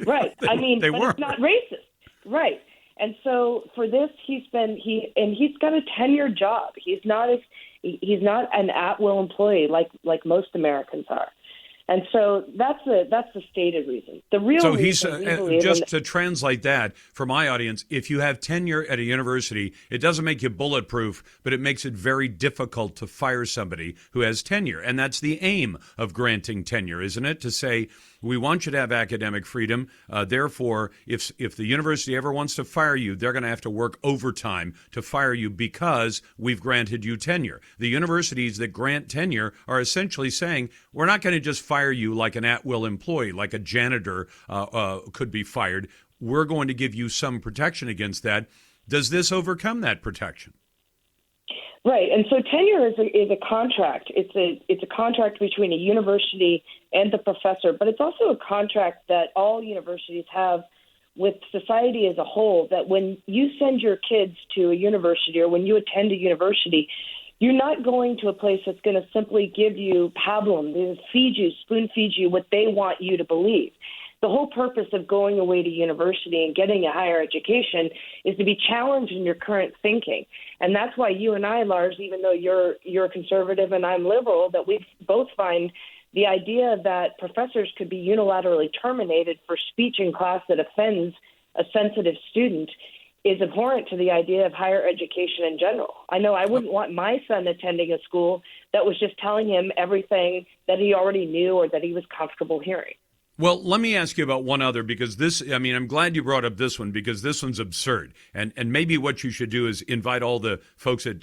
Right. It's not racist. Right. And so for this, he's got a tenured job. He's not an at-will employee like most Americans are. And so that's the stated reason. The real so reason he's just to translate that for my audience, if you have tenure at a university, it doesn't make you bulletproof, but it makes it very difficult to fire somebody who has tenure. And that's the aim of granting tenure, isn't it? To say, we want you to have academic freedom. Therefore, if the university ever wants to fire you, they're going to have to work overtime to fire you because we've granted you tenure. The universities that grant tenure are essentially saying, we're not going to just fire you like an at-will employee, like a janitor could be fired. We're going to give you some protection against that. Does this overcome that protection? Right, and so tenure is a contract. It's a contract between a university and the professor, but it's also a contract that all universities have with society as a whole, that when you send your kids to a university or when you attend a university, you're not going to a place that's going to simply give you pablum, spoon feed you what they want you to believe. The whole purpose of going away to university and getting a higher education is to be challenged in your current thinking. And that's why you and I, Lars, even though you're conservative and I'm liberal, that we both find the idea that professors could be unilaterally terminated for speech in class that offends a sensitive student is abhorrent to the idea of higher education in general. I know I wouldn't want my son attending a school that was just telling him everything that he already knew or that he was comfortable hearing. Well, let me ask you about one other, because I'm glad you brought up this one, because this one's absurd. And maybe what you should do is invite all the folks on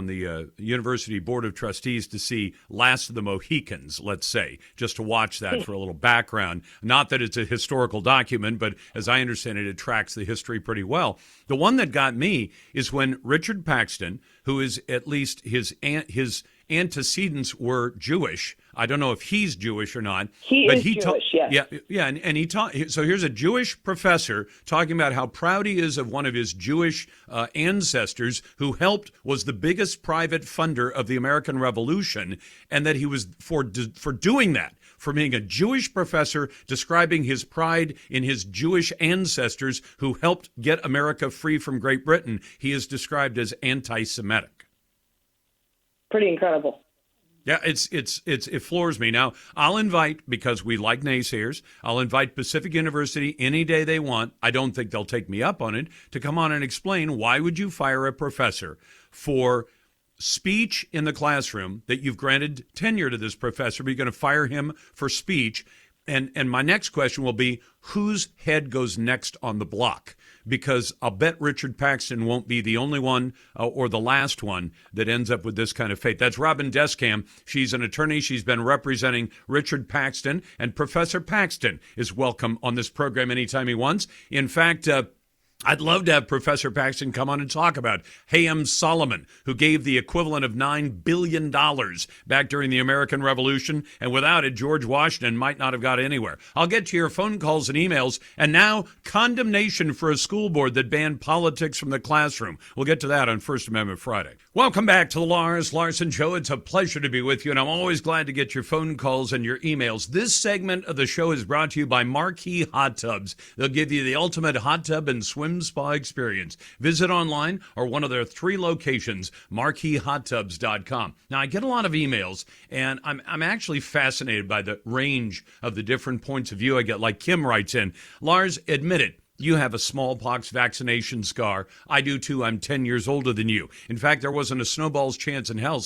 the University Board of Trustees to see Last of the Mohicans, let's say, just to watch that for a little background. Not that it's a historical document, but as I understand it, it tracks the history pretty well. The one that got me is when Richard Paxton, who is at least his antecedents were Jewish. I don't know if he's Jewish or not. He is Jewish, yes. Yeah, and he taught. So here's a Jewish professor talking about how proud he is of one of his Jewish ancestors who was the biggest private funder of the American Revolution, and that he was for doing that, for being a Jewish professor, describing his pride in his Jewish ancestors who helped get America free from Great Britain. He is described as anti-Semitic. Pretty incredible. Yeah, it floors me. Now, I'll invite, because we like naysayers, I'll invite Pacific University any day they want. I don't think they'll take me up on it, to come on and explain why would you fire a professor for speech in the classroom that you've granted tenure to this professor, but you're going to fire him for speech. And my next question will be, whose head goes next on the block? Because I'll bet Richard Paxton won't be the only one or the last one that ends up with this kind of fate. That's Robin Descam. She's an attorney. She's been representing Richard Paxton, and Professor Paxton is welcome on this program anytime he wants. In fact, I'd love to have Professor Paxton come on and talk about Hayam Solomon, who gave the equivalent of $9 billion back during the American Revolution, and without it, George Washington might not have got anywhere. I'll get to your phone calls and emails, and now condemnation for a school board that banned politics from the classroom. We'll get to that on First Amendment Friday. Welcome back to the Lars Larson Show. It's a pleasure to be with you, and I'm always glad to get your phone calls and your emails. This segment of the show is brought to you by Marquee Hot Tubs. They'll give you the ultimate hot tub and swim spa experience. Visit online or one of their 3 locations, marqueehottubs.com. Now, I get a lot of emails, and I'm actually fascinated by the range of the different points of view I get. Like Kim writes in, Lars, admit it. You have a smallpox vaccination scar. I do too. I'm 10 years older than you. In fact, there wasn't a snowball's chance in hell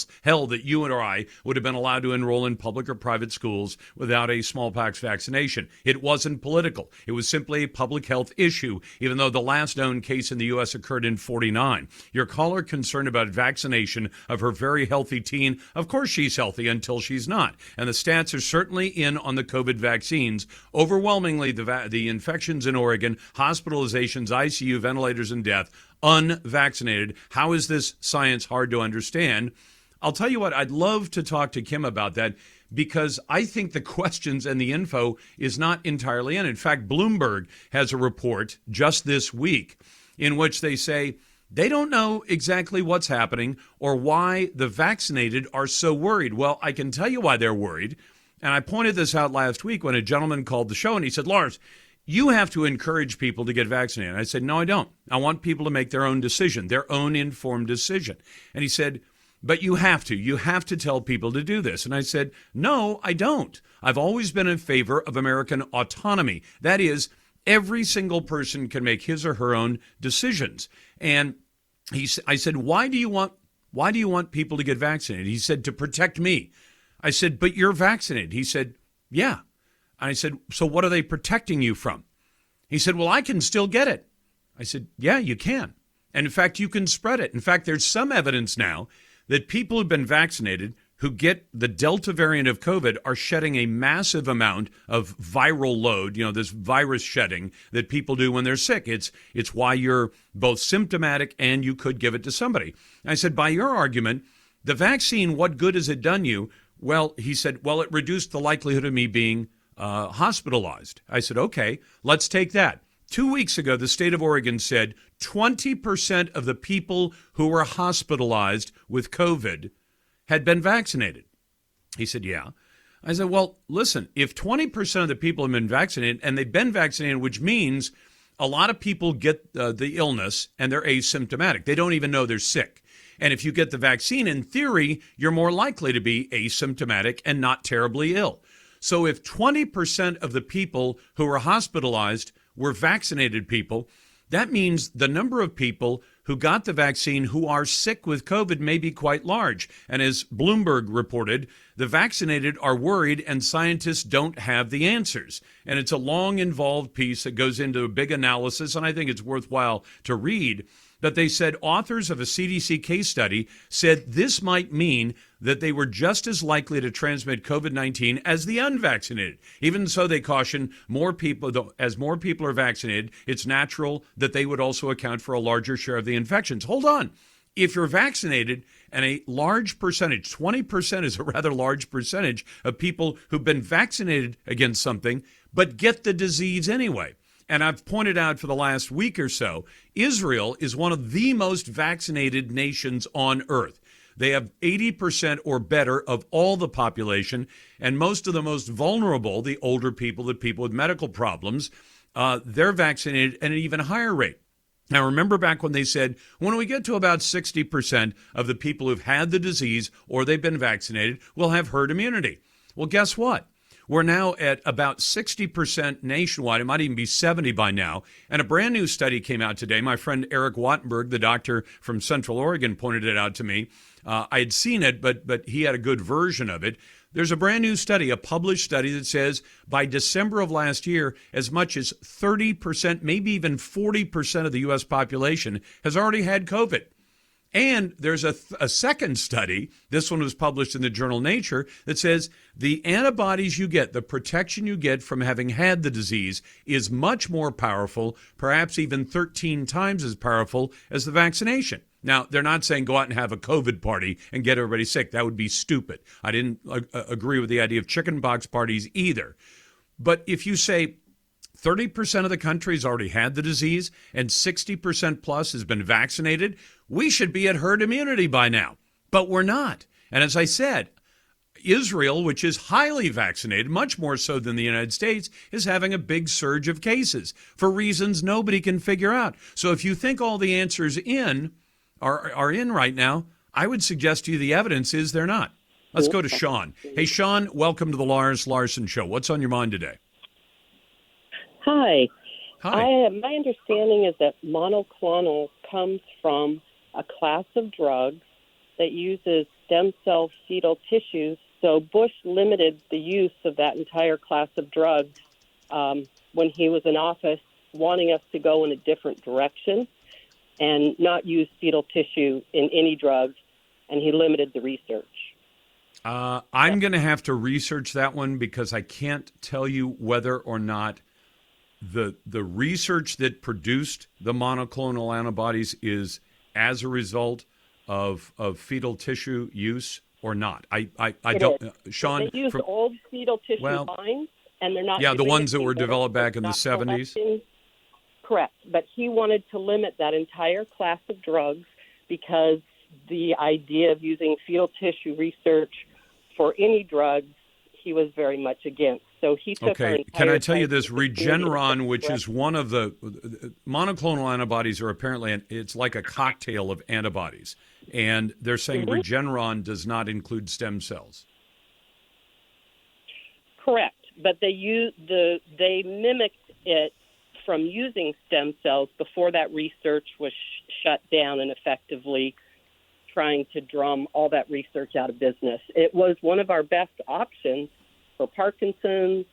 that you or I would have been allowed to enroll in public or private schools without a smallpox vaccination. It wasn't political. It was simply a public health issue, even though the last known case in the U.S. occurred in 1949. Your caller concerned about vaccination of her very healthy teen. Of course she's healthy until she's not. And the stats are certainly in on the COVID vaccines. Overwhelmingly, the infections in Oregon, hospitalizations, ICU, ventilators, and death, unvaccinated. How is this science hard to understand? I'll tell you what, I'd love to talk to Kim about that, because I think the questions and the info is not entirely in. In fact, Bloomberg has a report just this week in which they say they don't know exactly what's happening or why the vaccinated are so worried. Well, I can tell you why they're worried. And I pointed this out last week when a gentleman called the show and he said, Lars, you have to encourage people to get vaccinated. I said, no, I don't. I want people to make their own decision, their own informed decision. And he said, but you have to. You have to tell people to do this. And I said, no, I don't. I've always been in favor of American autonomy. That is, every single person can make his or her own decisions. And I said, why do you want people to get vaccinated? He said, to protect me. I said, but you're vaccinated. He said, yeah. I said, so what are they protecting you from? He said, well, I can still get it. I said, yeah, you can. And in fact, you can spread it. In fact, there's some evidence now that people who've been vaccinated who get the Delta variant of COVID are shedding a massive amount of viral load, this virus shedding that people do when they're sick. It's why you're both symptomatic and you could give it to somebody. I said, by your argument, the vaccine, what good has it done you? Well, he said, well, it reduced the likelihood of me being hospitalized. I said, okay, let's take that. 2 weeks ago, the state of Oregon said 20% of the people who were hospitalized with COVID had been vaccinated. He said, yeah. I said, well, listen, if 20% of the people have been vaccinated, and they've been vaccinated, which means a lot of people get the illness and they're asymptomatic. They don't even know they're sick. And if you get the vaccine, in theory, you're more likely to be asymptomatic and not terribly ill. So if 20% of the people who were hospitalized were vaccinated people, that means the number of people who got the vaccine who are sick with COVID may be quite large. And as Bloomberg reported, the vaccinated are worried and scientists don't have the answers. And it's a long, involved piece that goes into a big analysis, and I think it's worthwhile to read. But they said authors of a CDC case study said this might mean that they were just as likely to transmit COVID-19 as the unvaccinated. Even so, they caution as more people are vaccinated, it's natural that they would also account for a larger share of the infections. Hold on. If you're vaccinated and a large percentage, 20% is a rather large percentage of people who've been vaccinated against something, but get the disease anyway. And I've pointed out for the last week or so, Israel is one of the most vaccinated nations on earth. They have 80% or better of all the population, and most of the most vulnerable, the older people, the people with medical problems, they're vaccinated at an even higher rate. Now, remember back when they said, when we get to about 60% of the people who've had the disease or they've been vaccinated, we'll have herd immunity. Well, guess what? We're now at about 60% nationwide. It might even be 70 by now. And a brand new study came out today. My friend Eric Wattenberg, the doctor from Central Oregon, pointed it out to me. I had seen it, but he had a good version of it. There's a brand new study, a published study that says by December of last year, as much as 30%, maybe even 40% of the U.S. population has already had COVID. And there's a second study, this one was published in the journal Nature, that says the antibodies you get, the protection you get from having had the disease is much more powerful, perhaps even 13 times as powerful as the vaccination. Now, they're not saying go out and have a COVID party and get everybody sick. That would be stupid. I didn't agree with the idea of chickenpox parties either. But if you say 30% of the country has already had the disease and 60% plus has been vaccinated, we should be at herd immunity by now. But we're not. And as I said, Israel, which is highly vaccinated, much more so than the United States, is having a big surge of cases for reasons nobody can figure out. So if you think all the answers are in right now, I would suggest to you the evidence is they're not. Let's go to Sean. Hey, Sean, welcome to the Lars Larson Show. What's on your mind today? Hi. Hi. My understanding is that monoclonal comes from a class of drugs that uses stem cell fetal tissues. So Bush limited the use of that entire class of drugs when he was in office, wanting us to go in a different direction and not use fetal tissue in any drugs, and he limited the research. I'm going to have to research that one because I can't tell you whether or not the research that produced the monoclonal antibodies is as a result of fetal tissue use or not. I don't, Sean. They used old fetal tissue lines, and they're not. Yeah, the ones that were developed back in the 70s. Correct, but he wanted to limit that entire class of drugs because the idea of using fetal tissue research for any drugs he was very much against. So he took. Okay, can I tell you this? Regeneron, which is one of the monoclonal antibodies, are apparently it's like a cocktail of antibodies, and they're saying Regeneron does not include stem cells. Correct, but they mimicked it from using stem cells before that research was shut down and effectively trying to drum all that research out of business. It was one of our best options for Parkinson's,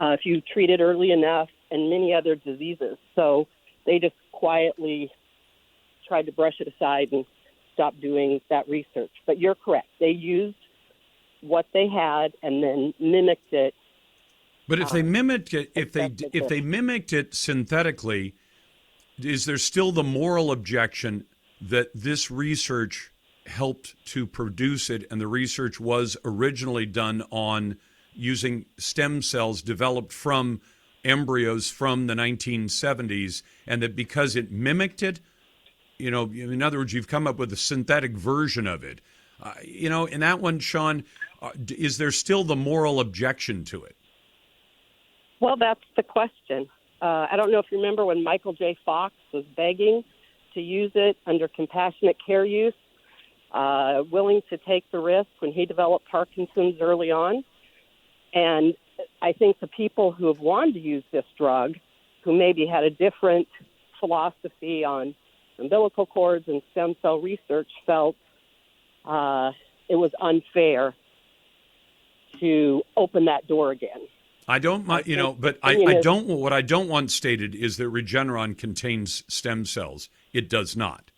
if you treat it early enough, and many other diseases. So they just quietly tried to brush it aside and stop doing that research. But you're correct. They used what they had and then mimicked it. But if they mimicked it, if they mimicked it synthetically, is there still the moral objection that this research helped to produce it, and the research was originally done on using stem cells developed from embryos from the 1970s, and that because it mimicked it, in other words, you've come up with a synthetic version of it. In that one, Sean, is there still the moral objection to it? Well, that's the question. I don't know if you remember when Michael J. Fox was begging to use it under compassionate care use, willing to take the risk when he developed Parkinson's early on. And I think the people who have wanted to use this drug, who maybe had a different philosophy on umbilical cords and stem cell research felt it was unfair to open that door again. I don't, but what I don't want stated is that Regeneron contains stem cells. It does not.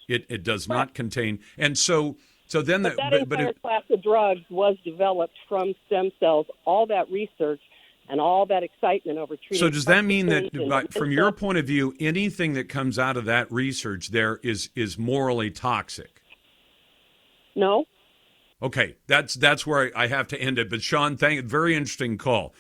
It does not contain, and so then that entire class of drugs was developed from stem cells. All that research and all that excitement over treating. So does that mean that, from your point of view, anything that comes out of that research there is morally toxic? No. Okay, that's where I have to end it. But Sean, very interesting call.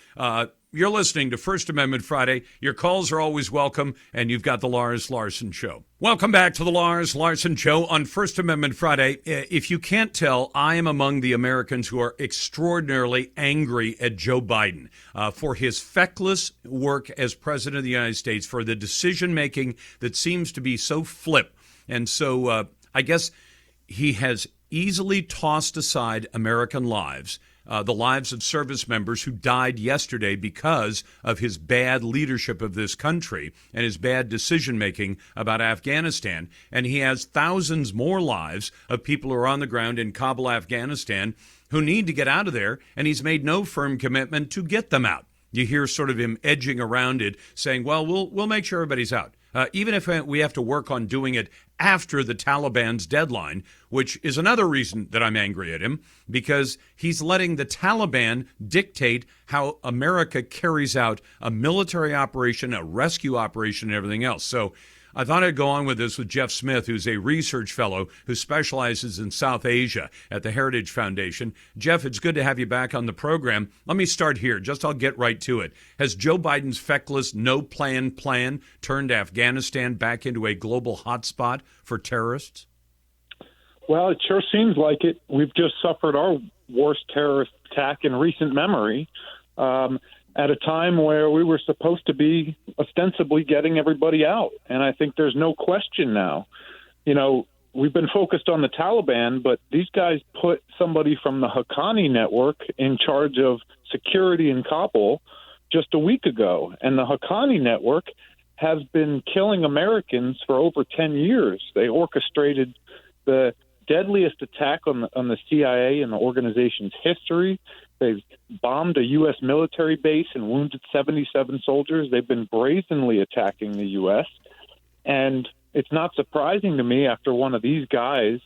You're listening to First Amendment Friday. Your calls are always welcome, and you've got the Lars Larson Show. Welcome back to the Lars Larson Show on First Amendment Friday. If you can't tell, I am among the Americans who are extraordinarily angry at Joe Biden for his feckless work as president of the United States, for the decision-making that seems to be so flip. And so I guess he has easily tossed aside American lives, the lives of service members who died yesterday because of his bad leadership of this country and his bad decision-making about Afghanistan. And he has thousands more lives of people who are on the ground in Kabul, Afghanistan, who need to get out of there, and he's made no firm commitment to get them out. You hear sort of him edging around it, saying, well, we'll make sure everybody's out. Even if we have to work on doing it after the Taliban's deadline, which is another reason that I'm angry at him, because he's letting the Taliban dictate how America carries out a military operation, a rescue operation, and everything else. So I thought I'd go on with this with Jeff Smith, who's a research fellow who specializes in South Asia at the Heritage Foundation. Jeff, it's good to have you back on the program. Let me start here. I'll get right to it. Has Joe Biden's feckless no-plan plan turned Afghanistan back into a global hotspot for terrorists? Well, it sure seems like it. We've just suffered our worst terrorist attack in recent memory. At a time where we were supposed to be ostensibly getting everybody out. And I think there's no question now. You know, we've been focused on the Taliban, but these guys put somebody from the Haqqani network in charge of security in Kabul just a week ago. And the Haqqani network has been killing Americans for over 10 years. They orchestrated the deadliest attack on the CIA in the organization's history. They've bombed a U.S. military base and wounded 77 soldiers. They've been brazenly attacking the U.S. And it's not surprising to me after one of these guys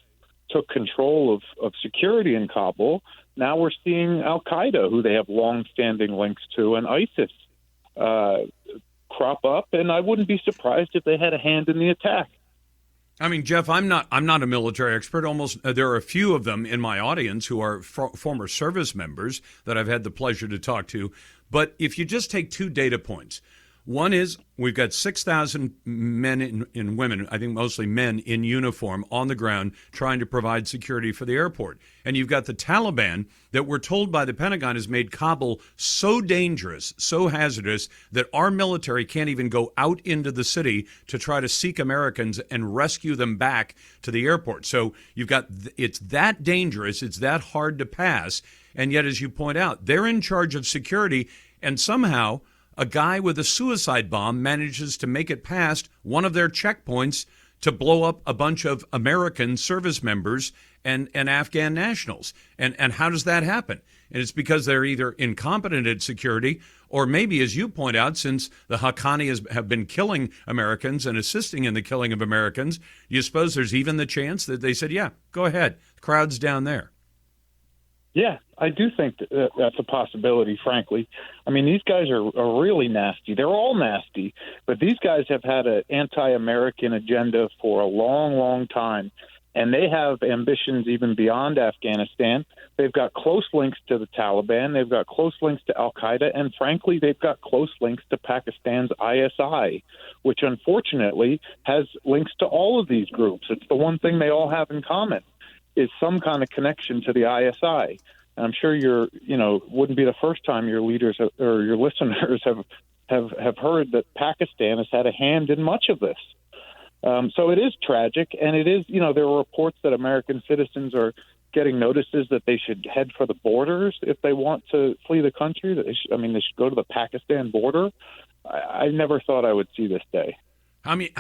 took control of security in Kabul. Now we're seeing al-Qaeda, who they have long-standing links to, and ISIS crop up. And I wouldn't be surprised if they had a hand in the attack. I mean, Jeff, I'm not a military expert. There are a few of them in my audience who are former service members that I've had the pleasure to talk to. But if you just take two data points, one is we've got 6,000 men and women, I think mostly men in uniform on the ground trying to provide security for the airport. And you've got the Taliban that we're told by the Pentagon has made Kabul so dangerous, so hazardous, that our military can't even go out into the city to try to seek Americans and rescue them back to the airport. So you've got, it's that dangerous, it's that hard to pass. And yet, as you point out, they're in charge of security, and somehow a guy with a suicide bomb manages to make it past one of their checkpoints to blow up a bunch of American service members and Afghan nationals. And how does that happen? And it's because they're either incompetent at security, or maybe, as you point out, since the Haqqani have been killing Americans and assisting in the killing of Americans, you suppose there's even the chance that they said, yeah, go ahead, the crowd's down there. Yeah, I do think that's a possibility, frankly. I mean, these guys are really nasty. They're all nasty, but these guys have had an anti-American agenda for a long, long time, and they have ambitions even beyond Afghanistan. They've got close links to the Taliban. They've got close links to al-Qaeda, and frankly, they've got close links to Pakistan's ISI, which unfortunately has links to all of these groups. It's the one thing they all have in common, is some kind of connection to the ISI. And I'm sure wouldn't be the first time your leaders or your listeners have heard that Pakistan has had a hand in much of this. So it is tragic, and it is, there are reports that American citizens are getting notices that they should head for the borders if they want to flee the country. They should go to the Pakistan border. I never thought I would see this day. I mean,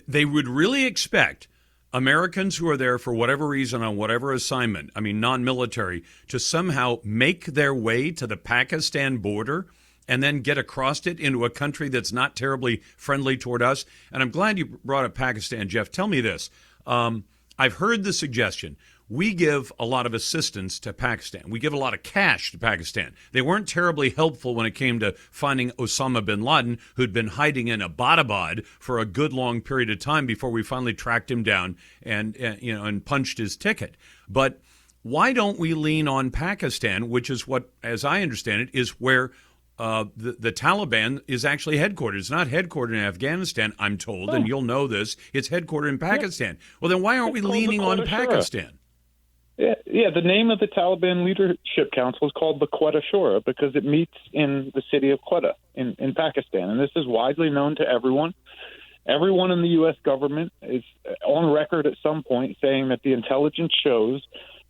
they would really expect Americans who are there for whatever reason on whatever assignment, I mean, non-military, to somehow make their way to the Pakistan border and then get across it into a country that's not terribly friendly toward us. And I'm glad you brought up Pakistan, Jeff. Tell me this. I've heard the suggestion. We give a lot of assistance to Pakistan. We give a lot of cash to Pakistan. They weren't terribly helpful when it came to finding Osama bin Laden, who'd been hiding in Abbottabad for a good long period of time before we finally tracked him down and punched his ticket. But why don't we lean on Pakistan, which is what, as I understand it, is where the Taliban is actually headquartered. It's not headquartered in Afghanistan, I'm told, and you'll know this. It's headquartered in Pakistan. Well, then why aren't we leaning on Pakistan? Yeah, the name of the Taliban Leadership Council is called the Quetta Shura because it meets in the city of Quetta in Pakistan. And this is widely known to everyone. Everyone in the U.S. government is on record at some point saying that the intelligence shows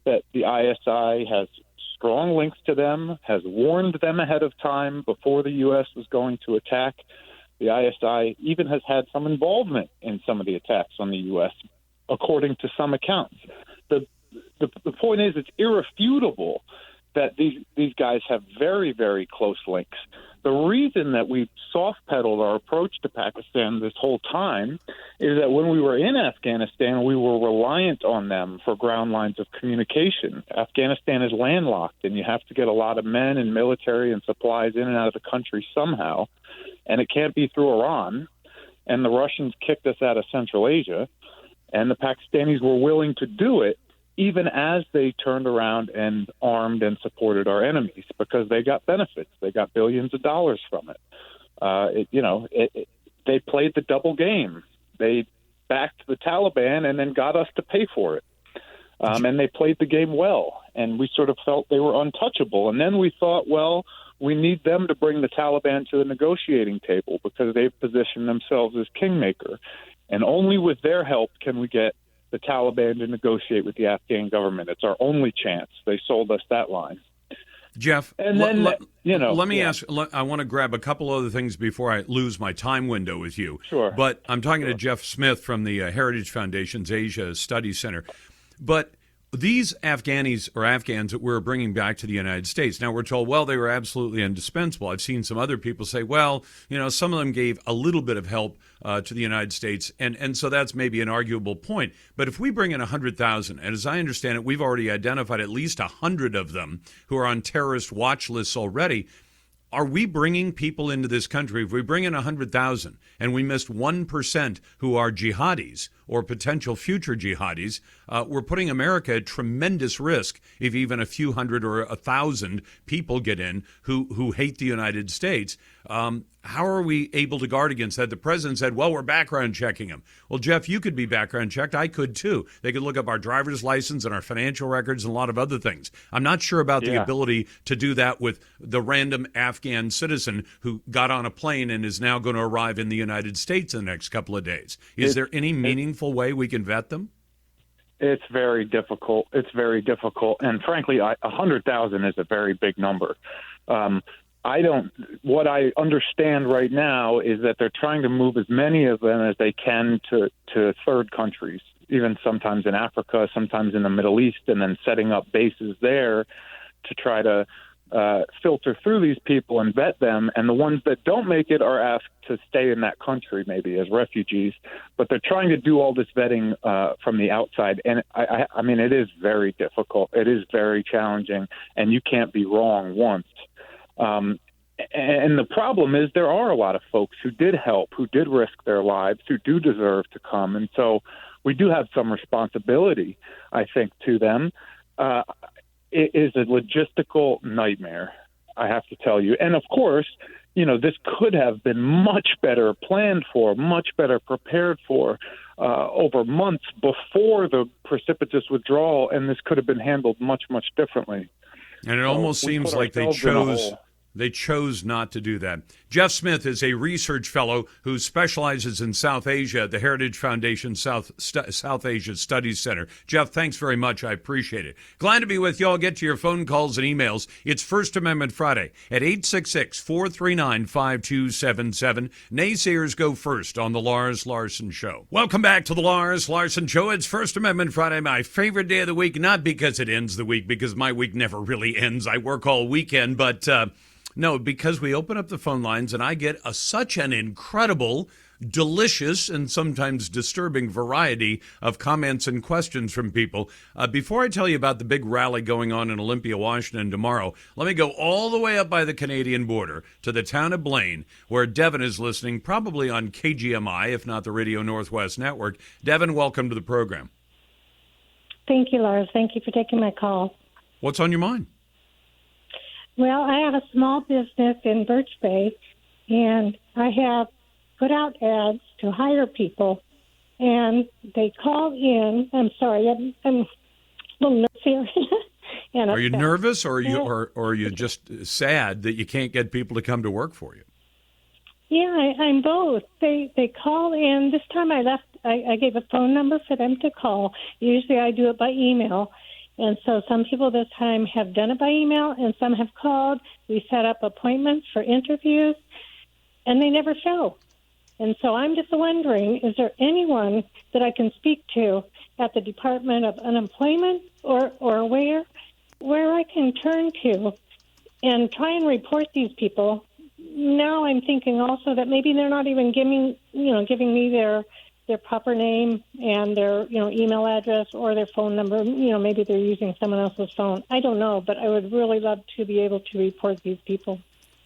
that the ISI has strong links to them, has warned them ahead of time before the U.S. was going to attack. The ISI even has had some involvement in some of the attacks on the U.S., according to some accounts. The point is, it's irrefutable that these guys have very, very close links. The reason that we soft-pedaled our approach to Pakistan this whole time is that when we were in Afghanistan, we were reliant on them for ground lines of communication. Afghanistan is landlocked, and you have to get a lot of men and military and supplies in and out of the country somehow, and it can't be through Iran. And the Russians kicked us out of Central Asia, and the Pakistanis were willing to do it even as they turned around and armed and supported our enemies because they got benefits. They got billions of dollars from it. They played the double game. They backed the Taliban and then got us to pay for it. And they played the game well. And we sort of felt they were untouchable. And then we thought, well, we need them to bring the Taliban to the negotiating table because they've positioned themselves as kingmaker. And only with their help can we get the Taliban to negotiate with the Afghan government. It's our only chance. They sold us that line. Jeff, and then, let me ask, I want to grab a couple other things before I lose my time window with you. Sure. But I'm talking to Jeff Smith from the Heritage Foundation's Asia Study Center. But these Afghans that we're bringing back to the United States, now we're told, well, they were absolutely indispensable. I've seen some other people say, well, some of them gave a little bit of help to the United States, and so that's maybe an arguable point. But if we bring in 100,000, and as I understand it, we've already identified at least 100 of them who are on terrorist watch lists already, are we bringing people into this country? If we bring in 100,000 and we missed 1% who are jihadis or potential future jihadis, we're putting America at tremendous risk if even a few hundred or 1,000 people get in who hate the United States. How are we able to guard against that? The president said, well, we're background checking them. Well, Jeff, you could be background checked. I could, too. They could look up our driver's license and our financial records and a lot of other things. I'm not sure about the ability to do that with the random Afghan citizen who got on a plane and is now going to arrive in the United States in the next couple of days. Is there any meaningful way we can vet them? It's very difficult. And frankly, 100,000 is a very big number. What I understand right now is that they're trying to move as many of them as they can to third countries, even sometimes in Africa, sometimes in the Middle East, and then setting up bases there to try to filter through these people and vet them. And the ones that don't make it are asked to stay in that country, maybe as refugees. But they're trying to do all this vetting from the outside. And I mean, it is very difficult. It is very challenging. And you can't be wrong once. And the problem is there are a lot of folks who did help, who did risk their lives, who do deserve to come. And so we do have some responsibility, I think, to them. It is a logistical nightmare, I have to tell you. And, of course, this could have been much better planned for, much better prepared for over months before the precipitous withdrawal, and this could have been handled much, much differently. And it almost seems like they chose They chose not to do that. Jeff Smith is a research fellow who specializes in South Asia at the Heritage Foundation South Asia Studies Center. Jeff, thanks very much. I appreciate it. Glad to be with you. I'll get to your phone calls and emails. It's First Amendment Friday at 866-439-5277. Naysayers go first on the Lars Larson Show. Welcome back to the Lars Larson Show. It's First Amendment Friday, my favorite day of the week, not because it ends the week, because my week never really ends. I work all weekend, but no, because we open up the phone lines and I get such an incredible, delicious, and sometimes disturbing variety of comments and questions from people. Before I tell you about the big rally going on in Olympia, Washington tomorrow, let me go all the way up by the Canadian border to the town of Blaine, where Devin is listening, probably on KGMI, if not the Radio Northwest Network. Devin, welcome to the program. Thank you, Lars. Thank you for taking my call. What's on your mind? Well, I have a small business in Birch Bay, and I have put out ads to hire people, and they call in. I'm sorry, I'm a little nervous here. And are you nervous, or are you just sad that you can't get people to come to work for you? Yeah, I'm both. They call in. This time I gave a phone number for them to call. Usually I do it by email. And so some people this time have done it by email, and some have called. We set up appointments for interviews, and they never show. And so I'm just wondering, is there anyone that I can speak to at the Department of Unemployment or where I can turn to and try and report these people? Now I'm thinking also that maybe they're not even giving me their proper name and their email address or their phone number. Maybe they're using someone else's phone. I don't know, but I would really love to be able to report these people.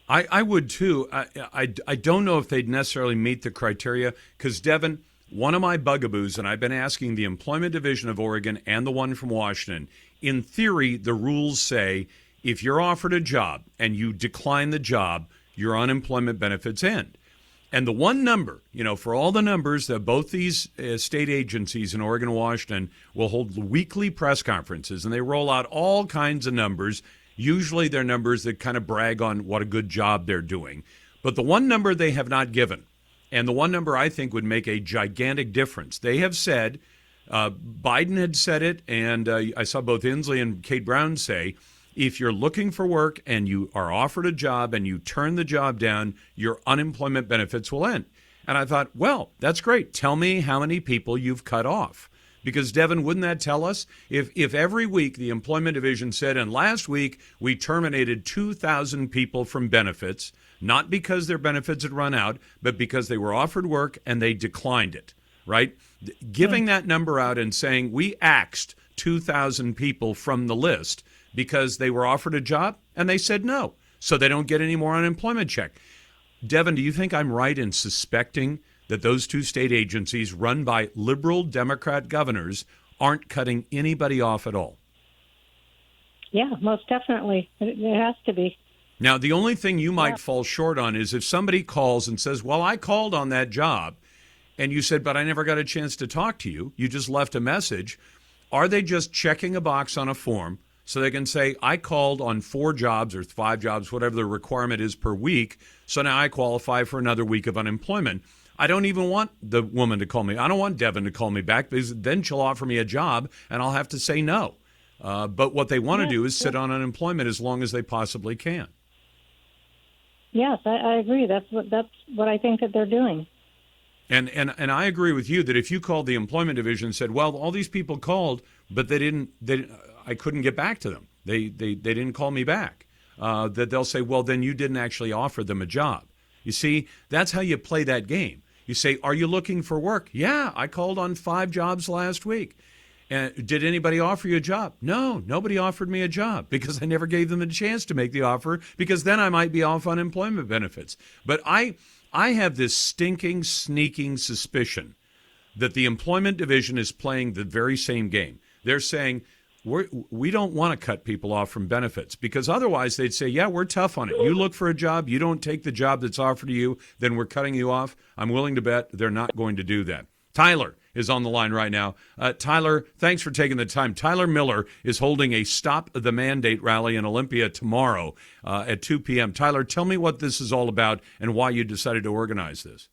I would too. I don't know if they'd necessarily meet the criteria, because Devin, one of my bugaboos, and I've been asking the Employment Division of Oregon and the one from Washington, in theory, the rules say if you're offered a job and you decline the job, your unemployment benefits end. And the one number, for all the numbers that both these state agencies in Oregon and Washington will hold weekly press conferences, and they roll out all kinds of numbers. Usually they're numbers that kind of brag on what a good job they're doing. But the one number they have not given, and the one number I think would make a gigantic difference, they have said, Biden had said it, and I saw both Inslee and Kate Brown say, if you're looking for work and you are offered a job and you turn the job down, your unemployment benefits will end. And I thought, well, that's great. Tell me how many people you've cut off. Because, Devin, wouldn't that tell us? If every week the Employment Division said, and last week we terminated 2,000 people from benefits, not because their benefits had run out, but because they were offered work and they declined it, right? Giving that number out and saying we axed 2,000 people from the list because they were offered a job and they said no, so they don't get any more unemployment check. Devin, do you think I'm right in suspecting that those two state agencies run by liberal Democrat governors aren't cutting anybody off at all? Yeah, most definitely. It has to be. Now, the only thing you might fall short on is if somebody calls and says, well, I called on that job, and you said, but I never got a chance to talk to you. You just left a message. Are they just checking a box on a form so they can say, I called on 4 jobs or 5 jobs, whatever the requirement is per week, so now I qualify for another week of unemployment? I don't even want the woman to call me. I don't want Devin to call me back, because then she'll offer me a job and I'll have to say no. But what they want to do is sit on unemployment as long as they possibly can. Yes, I agree. That's what I think that they're doing. And I agree with you that if you called the Employment Division and said, well, all these people called, but I couldn't get back to them. They didn't call me back. That they'll say, well, then you didn't actually offer them a job. You see, that's how you play that game. You say, are you looking for work? Yeah, I called on 5 jobs last week. Did anybody offer you a job? No, nobody offered me a job, because I never gave them a chance to make the offer, because then I might be off unemployment benefits. But I have this stinking, sneaking suspicion that the Employment Division is playing the very same game. They're saying, we don't want to cut people off from benefits, because otherwise they'd say, yeah, we're tough on it. You look for a job, you don't take the job that's offered to you, then we're cutting you off. I'm willing to bet they're not going to do that. Tyler is on the line right now. Tyler, thanks for taking the time. Tyler Miller is holding a Stop the Mandate rally in Olympia tomorrow at 2 p.m. Tyler, tell me what this is all about and why you decided to organize this.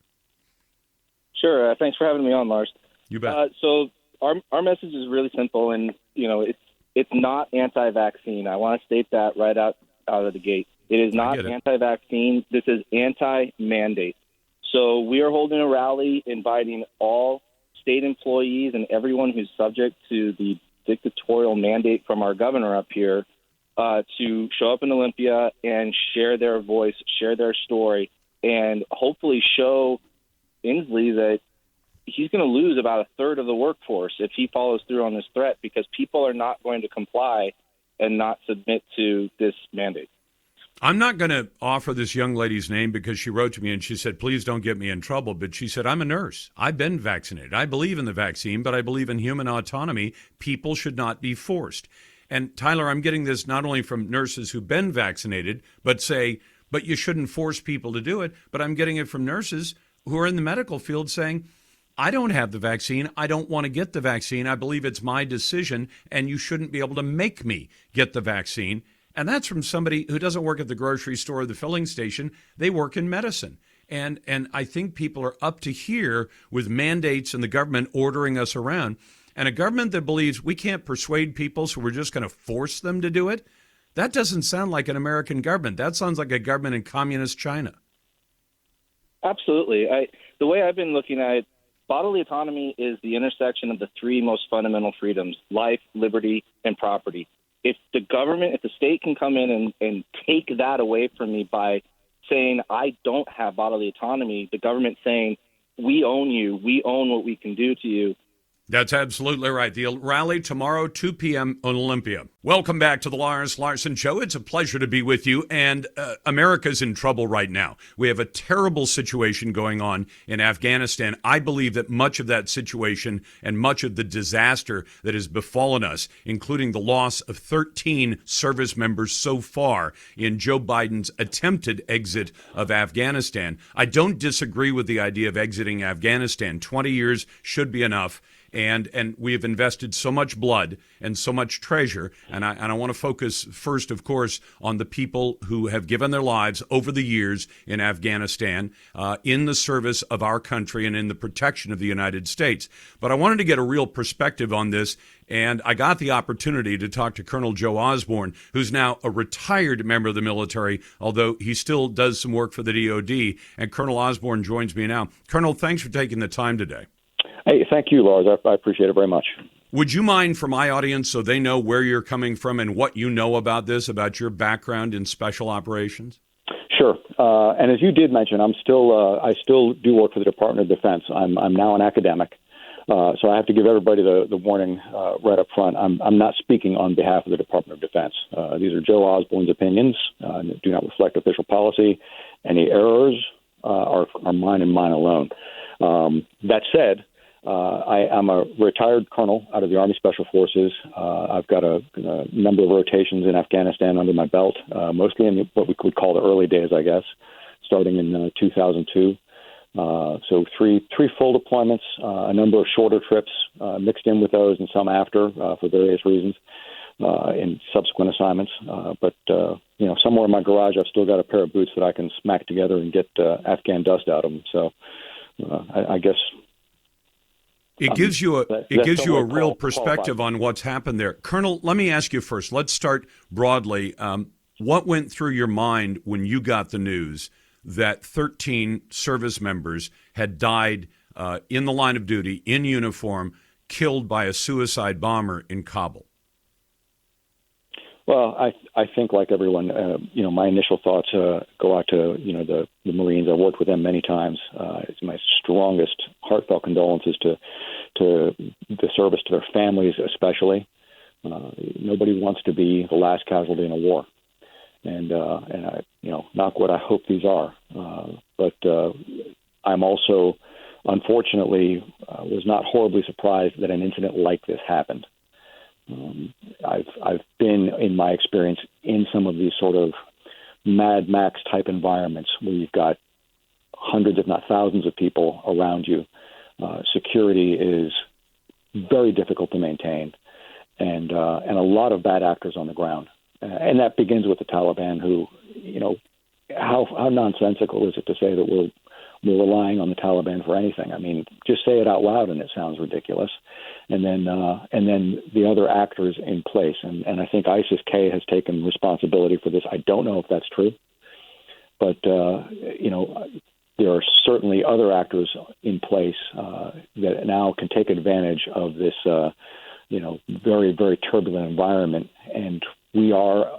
Sure. Thanks for having me on, Lars. You bet. So our message is really simple, and it's not anti-vaccine. I want to state that right out of the gate. It is not anti-vaccine. This is anti-mandate. So we are holding a rally inviting all state employees and everyone who's subject to the dictatorial mandate from our governor up here to show up in Olympia and share their voice, share their story, and hopefully show Inslee that he's going to lose about a third of the workforce if he follows through on this threat, because people are not going to comply and not submit to this mandate. I'm not going to offer this young lady's name because she wrote to me and she said, please don't get me in trouble. But she said, I'm a nurse. I've been vaccinated. I believe in the vaccine, but I believe in human autonomy. People should not be forced. And Tyler, I'm getting this not only from nurses who've been vaccinated, but you shouldn't force people to do it. But I'm getting it from nurses who are in the medical field saying, I don't have the vaccine. I don't want to get the vaccine. I believe it's my decision, and you shouldn't be able to make me get the vaccine. And that's from somebody who doesn't work at the grocery store or the filling station. They work in medicine. And I think people are up to here with mandates and the government ordering us around. And a government that believes we can't persuade people, so we're just going to force them to do it, that doesn't sound like an American government. That sounds like a government in communist China. Absolutely. The way I've been looking at it, bodily autonomy is the intersection of the three most fundamental freedoms: life, liberty, and property. If the government, if the state can come in and take that away from me by saying I don't have bodily autonomy, the government saying we own you, we own what we can do to you. That's absolutely right. The rally tomorrow, 2 p.m. on Olympia. Welcome back to the Lars Larson Show. It's a pleasure to be with you. And America's in trouble right now. We have a terrible situation going on in Afghanistan. I believe that much of that situation and much of the disaster that has befallen us, including the loss of 13 service members so far in Joe Biden's attempted exit of Afghanistan. I don't disagree with the idea of exiting Afghanistan. 20 years should be enough. And we have invested so much blood and so much treasure. And I want to focus first, of course, on the people who have given their lives over the years in Afghanistan in the service of our country and in the protection of the United States. But I wanted to get a real perspective on this. And I got the opportunity to talk to Colonel Joe Osborne, who's now a retired member of the military, although he still does some work for the DOD. And Colonel Osborne joins me now. Colonel, thanks for taking the time today. Hey, thank you, Lars. I appreciate it very much. Would you mind, for my audience, so they know where you're coming from and what you know about this, about your background in special operations? Sure. And as you did mention, I still do work for the Department of Defense. I'm now an academic, so I have to give everybody the warning right up front. I'm not speaking on behalf of the Department of Defense. These are Joe Osborne's opinions. Do not reflect official policy. Any errors are mine and mine alone. That said, I am a retired colonel out of the Army Special Forces. I've got a number of rotations in Afghanistan under my belt, mostly in what we could call the early days, I guess, starting in 2002. So three full deployments, a number of shorter trips mixed in with those and some after for various reasons in subsequent assignments. But somewhere in my garage, I've still got a pair of boots that I can smack together and get Afghan dust out of them. So I guess... It gives you a real perspective on what's happened there. Colonel, let me ask you first. Let's start broadly. What went through your mind when you got the news that 13 service members had died in the line of duty, in uniform, killed by a suicide bomber in Kabul? Well, I think like everyone, my initial thoughts go out to, the Marines. I've worked with them many times. It's my strongest heartfelt condolences to the service, to their families especially. Nobody wants to be the last casualty in a war. And I, knock wood, I hope these are. But I'm also, unfortunately, was not horribly surprised that an incident like this happened. I've been, in my experience, in some of these sort of Mad Max type environments where you've got hundreds, if not thousands, of people around you, security is very difficult to maintain, and a lot of bad actors on the ground. And that begins with the Taliban, who, how nonsensical is it to say that we're relying on the Taliban for anything? I mean, just say it out loud and it sounds ridiculous. And then the other actors in place. And I think ISIS-K has taken responsibility for this. I don't know if that's true, but, there are certainly other actors in place that now can take advantage of this, very, very turbulent environment. And we are,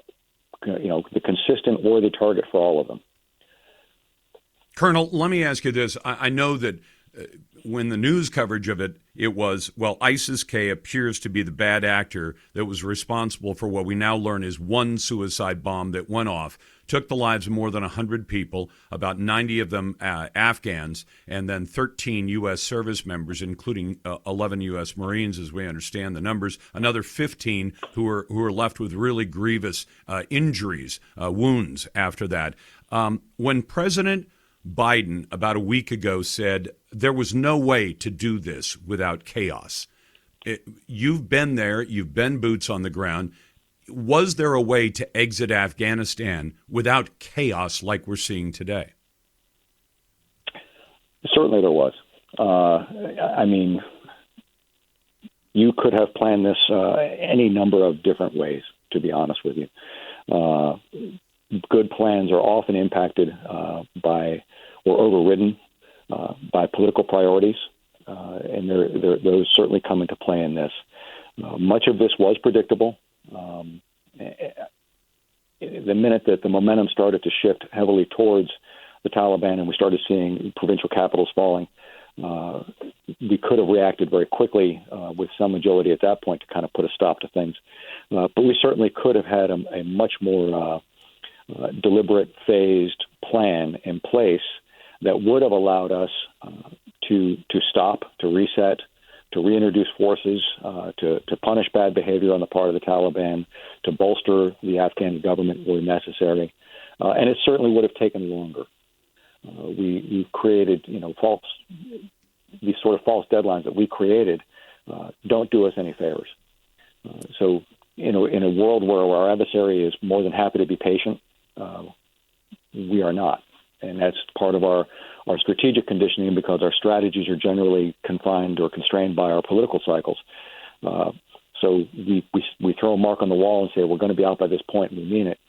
the consistent worthy target for all of them. Colonel, let me ask you this. I know that when the news coverage of it, it was, ISIS-K appears to be the bad actor that was responsible for what we now learn is one suicide bomb that went off, took the lives of more than 100 people, about 90 of them Afghans, and then 13 U.S. service members, including 11 U.S. Marines, as we understand the numbers, another 15 who were left with really grievous injuries, wounds after that. When President Biden about a week ago said there was no way to do this without chaos. You've been there. You've been boots on the ground. Was there a way to exit Afghanistan without chaos like we're seeing today? Certainly there was. I mean, you could have planned this any number of different ways, to be honest with you. Good plans are often impacted by or overridden by political priorities, and those certainly come into play in this. Much of this was predictable. The minute that the momentum started to shift heavily towards the Taliban and we started seeing provincial capitals falling, we could have reacted very quickly with some agility at that point to kind of put a stop to things. But we certainly could have had a much more deliberate, phased plan in place that would have allowed us to stop, to reset, to reintroduce forces, to punish bad behavior on the part of the Taliban, to bolster the Afghan government where necessary. And it certainly would have taken longer. We've created, these sort of false deadlines that we created don't do us any favors. So, in a world where our adversary is more than happy to be patient, we are not. And that's part of our strategic conditioning because our strategies are generally confined or constrained by our political cycles. So we throw a mark on the wall and say we're going to be out by this point, and we mean it.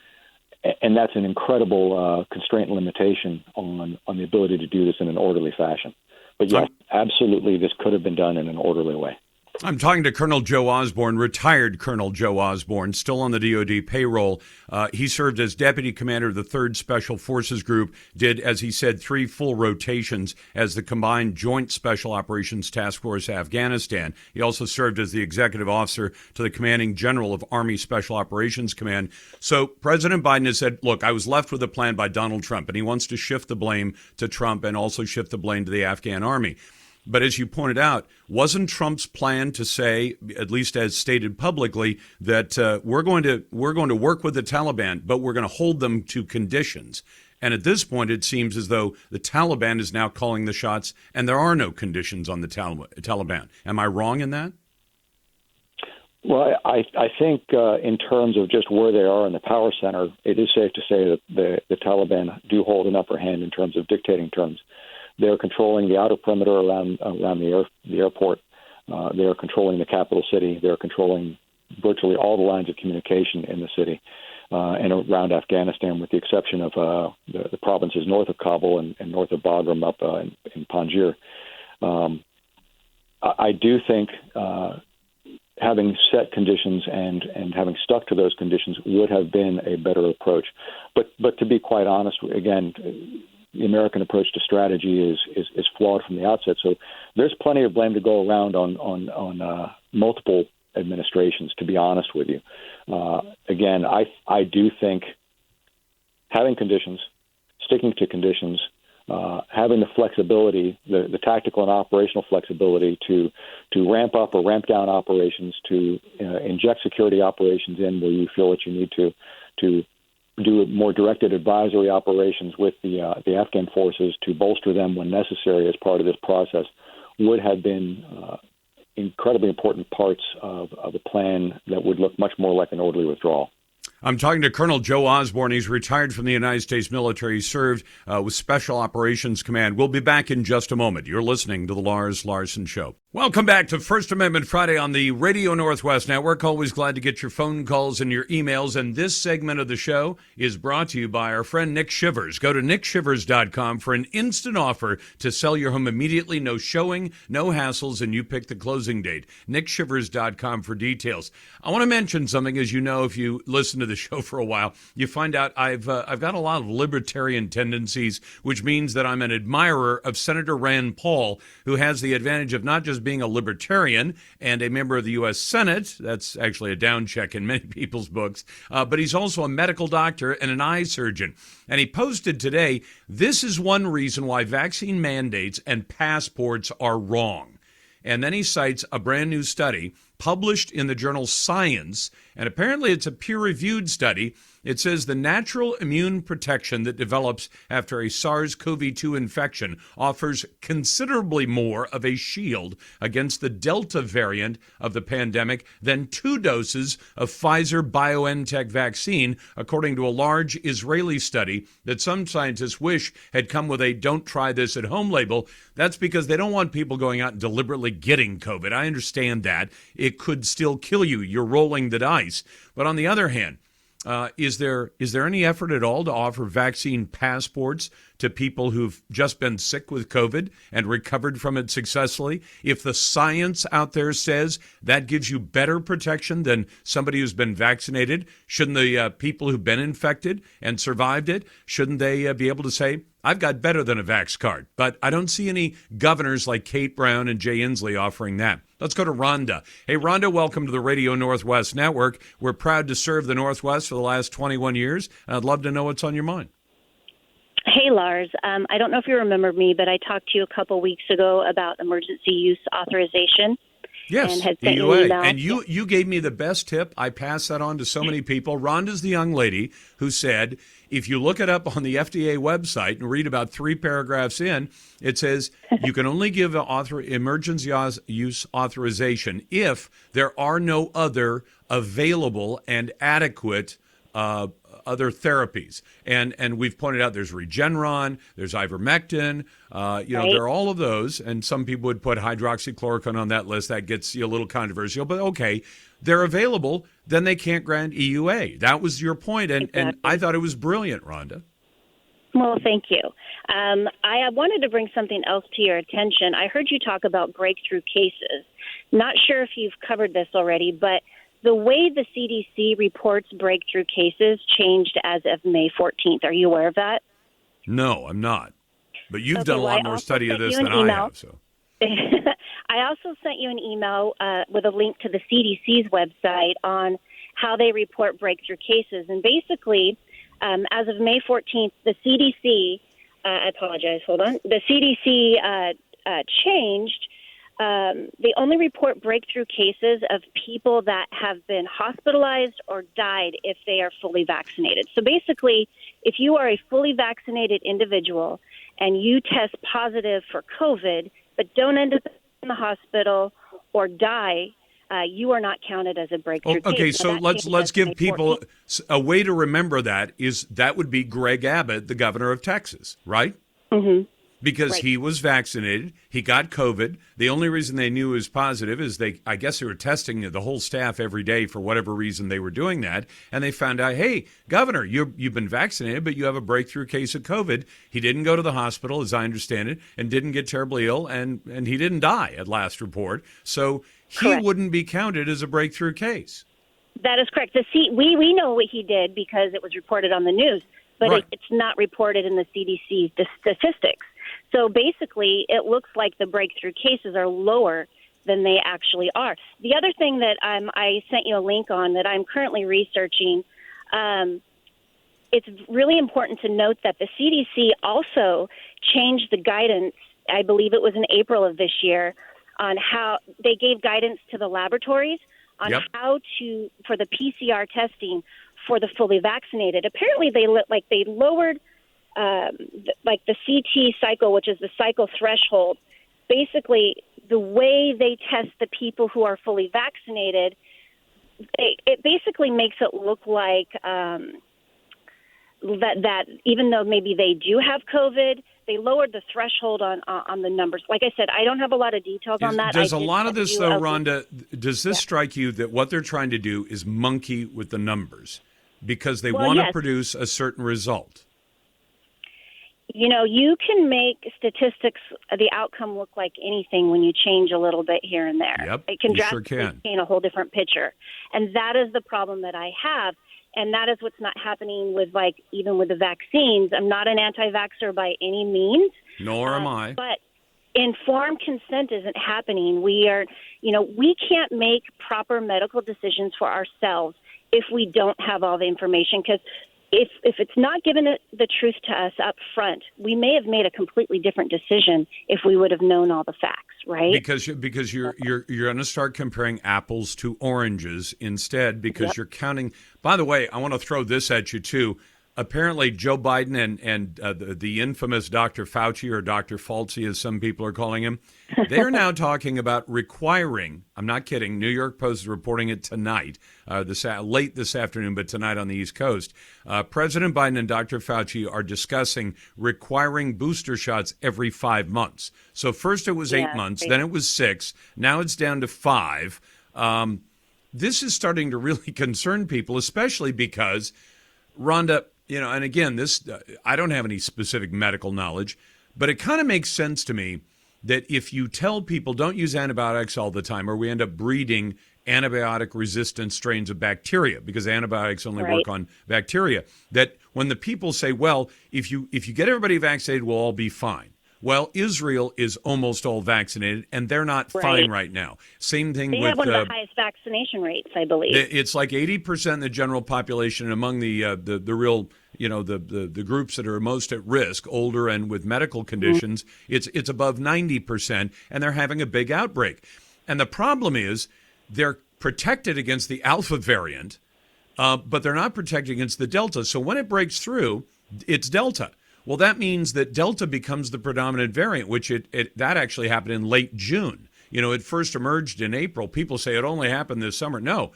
And that's an incredible constraint and limitation on the ability to do this in an orderly fashion. But yes, absolutely, this could have been done in an orderly way. I'm talking to Colonel Joe Osborne, retired Colonel Joe Osborne, still on the DoD payroll. He served as deputy commander of the 3rd Special Forces Group, did, as he said, 3 full rotations as the Combined Joint Special Operations Task Force Afghanistan. He also served as the executive officer to the commanding general of Army Special Operations Command. So President Biden has said, look, I was left with a plan by Donald Trump, and he wants to shift the blame to Trump and also shift the blame to the Afghan army. But as you pointed out, wasn't Trump's plan to say, at least as stated publicly, that we're going to work with the Taliban, but we're going to hold them to conditions? And at this point, it seems as though the Taliban is now calling the shots, and there are no conditions on the Taliban. Am I wrong in that? Well, I think in terms of just where they are in the power center, it is safe to say that the Taliban do hold an upper hand in terms of dictating terms. They're controlling the outer perimeter around the airport. They are controlling the capital city. They're controlling virtually all the lines of communication in the city and around Afghanistan, with the exception of the provinces north of Kabul and north of Bagram up in Panjshir. I do think having set conditions and having stuck to those conditions would have been a better approach. But to be quite honest, again, the American approach to strategy is flawed from the outset. So there's plenty of blame to go around on multiple administrations, to be honest with you. Again, I do think having conditions, sticking to conditions, having the flexibility, the tactical and operational flexibility to ramp up or ramp down operations, to inject security operations in where you feel that you need to do more directed advisory operations with the Afghan forces to bolster them when necessary as part of this process. would have been incredibly important parts of a plan that would look much more like an orderly withdrawal. I'm talking to Colonel Joe Osborne. He's retired from the United States military. He served with Special Operations Command. We'll be back in just a moment. You're listening to The Lars Larson Show. Welcome back to First Amendment Friday on the Radio Northwest Network. Always glad to get your phone calls and your emails. And this segment of the show is brought to you by our friend Nick Shivers. Go to nickshivers.com for an instant offer to sell your home immediately. No showing, no hassles, and you pick the closing date. nickshivers.com for details. I want to mention something. As you know, if you listen to the show for a while, you find out I've got a lot of libertarian tendencies, which means that I'm an admirer of Senator Rand Paul, who has the advantage of not just being a libertarian and a member of the U.S. Senate. That's actually a down check in many people's books. But he's also a medical doctor and an eye surgeon. And he posted today, this is one reason why vaccine mandates and passports are wrong. And then he cites a brand new study published in the journal Science, and apparently it's a peer-reviewed study. It says the natural immune protection that develops after a SARS-CoV-2 infection offers considerably more of a shield against the Delta variant of the pandemic than 2 doses of Pfizer-BioNTech vaccine, according to a large Israeli study that some scientists wish had come with a "don't try this at home" label. That's because they don't want people going out and deliberately getting COVID. I understand that. It could still kill you. You're rolling the dice. But on the other hand, is there any effort at all to offer vaccine passports to people who've just been sick with COVID and recovered from it successfully? If the science out there says that gives you better protection than somebody who's been vaccinated, shouldn't the people who've been infected and survived it, shouldn't they be able to say, I've got better than a vax card? But I don't see any governors like Kate Brown and Jay Inslee offering that. Let's go to Rhonda. Hey, Rhonda, welcome to the Radio Northwest Network. We're proud to serve the Northwest for the last 21 years, and I'd love to know what's on your mind. Hey, Lars. I don't know if you remember me, but I talked to you a couple weeks ago about emergency use authorization. Yes, and had sent you an EUA. email. And you gave me the best tip. I passed that on to so many people. Rhonda's the young lady who said, if you look it up on the FDA website and read about 3 paragraphs in, it says you can only give emergency use authorization if there are no other available and adequate other therapies. And we've pointed out there's Regeneron, there's ivermectin, Right. there are all of those. And some people would put hydroxychloroquine on that list. That gets you a little controversial, but okay, they're available. Then they can't grant EUA. That was your point. And I thought it was brilliant, Rhonda. Well, thank you. I wanted to bring something else to your attention. I heard you talk about breakthrough cases. Not sure if you've covered this already, but the way the CDC reports breakthrough cases changed as of May 14th. Are you aware of that? No, I'm not. But you've done a lot more study of this than I have. So I also sent you an email with a link to the CDC's website on how they report breakthrough cases. And basically, as of May 14th, the CDC, the CDC changed. They only report breakthrough cases of people that have been hospitalized or died if they are fully vaccinated. So basically, if you are a fully vaccinated individual and you test positive for COVID but don't end up in the hospital or die, you are not counted as a breakthrough case. Okay, so let's give people a way to remember that would be Greg Abbott, the governor of Texas, right? Mm-hmm. Because Right. he was vaccinated, he got COVID. The only reason they knew he was positive is I guess they were testing the whole staff every day for whatever reason they were doing that, and they found out, hey, Governor, you've been vaccinated, but you have a breakthrough case of COVID. He didn't go to the hospital, as I understand it, and didn't get terribly ill, and he didn't die at last report. So he Correct. wouldn't be counted as a breakthrough case. That is correct. We know what he did because it was reported on the news, but Right. it's not reported in the CDC statistics. So basically, it looks like the breakthrough cases are lower than they actually are. The other thing that I sent you a link on that I'm currently researching, it's really important to note that the CDC also changed the guidance, I believe it was in April of this year, on how they gave guidance to the laboratories on Yep. how to, for the PCR testing for the fully vaccinated. Apparently, they lowered the CT cycle, which is the cycle threshold. basically the way they test the people who are fully vaccinated, it basically makes it look like that even though maybe they do have COVID, they lowered the threshold on the numbers. Like I said, I don't have a lot of details on that. Does a lot of this, though, Rhonda, does this strike you that what they're trying to do is monkey with the numbers because they want to produce a certain result? You know, you can make statistics, the outcome look like anything when you change a little bit here and there. Yep, it can you sure can. paint a whole different picture. And that is the problem that I have. And that is what's not happening with, like, even with the vaccines. I'm not an anti-vaxxer by any means. Nor am I. But informed consent isn't happening. We can't make proper medical decisions for ourselves if we don't have all the information. Because if it's not given the truth to us up front, we may have made a completely different decision if we would have known all the facts, right? Because you're going to start comparing apples to oranges instead because you're counting. By the way, I want to throw this at you too. Apparently, Joe Biden and the infamous Dr. Fauci, or Dr. Fauci, as some people are calling him, they're now talking about requiring, I'm not kidding, New York Post is reporting it tonight, late this afternoon, but tonight on the East Coast. President Biden and Dr. Fauci are discussing requiring booster shots every 5 months. So first it was 8 months, then it was 6, now it's down to 5. This is starting to really concern people, especially because, Rhonda, and again, this I don't have any specific medical knowledge, but it kind of makes sense to me that if you tell people don't use antibiotics all the time, or we end up breeding antibiotic-resistant strains of bacteria because antibiotics only work on bacteria, that when the people say, well, if you get everybody vaccinated, we'll all be fine. Well, Israel is almost all vaccinated, and they're not fine right now. Same thing they with... They have one of the highest vaccination rates, I believe. It's like 80% in the general population, and among the real, the groups that are most at risk, older and with medical conditions, it's above 90%, and they're having a big outbreak. And the problem is they're protected against the Alpha variant, but they're not protected against the Delta. So when it breaks through, it's Delta. Well, that means that Delta becomes the predominant variant, which that actually happened in late June. It first emerged in April. People say it only happened this summer. No.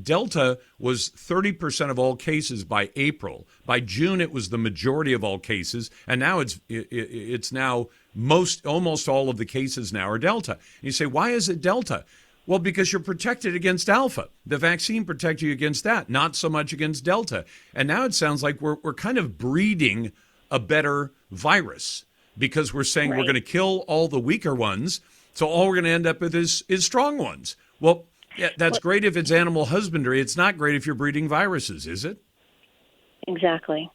Delta was 30% of all cases by April. By June, it was the majority of all cases, and now it's now almost all of the cases now are Delta. And you say, why is it Delta? Well, because you're protected against Alpha. The vaccine protects you against that, not so much against Delta. And now it sounds like we're kind of breeding a better virus because we're saying we're going to kill all the weaker ones, so all we're going to end up with is strong ones. Well, yeah, that's great if it's animal husbandry. It's not great if you're breeding viruses, is it? Exactly.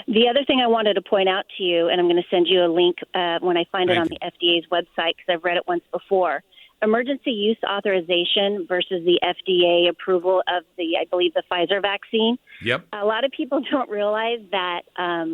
The other thing I wanted to point out to you, and I'm going to send you a link when I find it on the FDA's website because I've read it once before, emergency use authorization versus the FDA approval of I believe the Pfizer vaccine. Yep. A lot of people don't realize that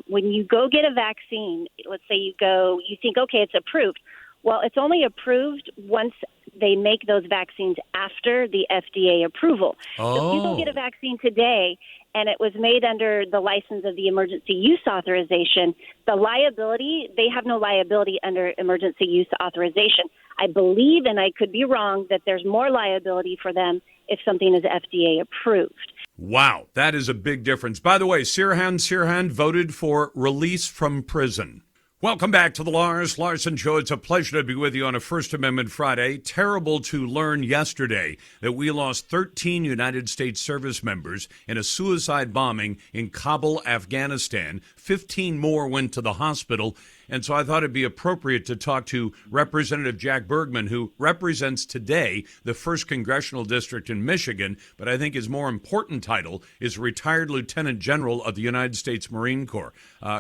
when you go get a vaccine, let's say you think, okay, it's approved. Well, it's only approved once they make those vaccines after the FDA approval. So if you go get a vaccine today and it was made under the license of the emergency use authorization, the liability, they have no liability under emergency use authorization. I believe, and I could be wrong, that there's more liability for them if something is FDA approved. Wow, that is a big difference. By the way, Sirhan voted for release from prison. Welcome back to the Lars Larson Show. It's a pleasure to be with you on a First Amendment Friday. Terrible to learn yesterday that we lost 13 United States service members in a suicide bombing in Kabul, Afghanistan. 15 more went to the hospital. And so I thought it'd be appropriate to talk to Representative Jack Bergman, who represents today the 1st Congressional District in Michigan, but I think his more important title is Retired Lieutenant General of the United States Marine Corps.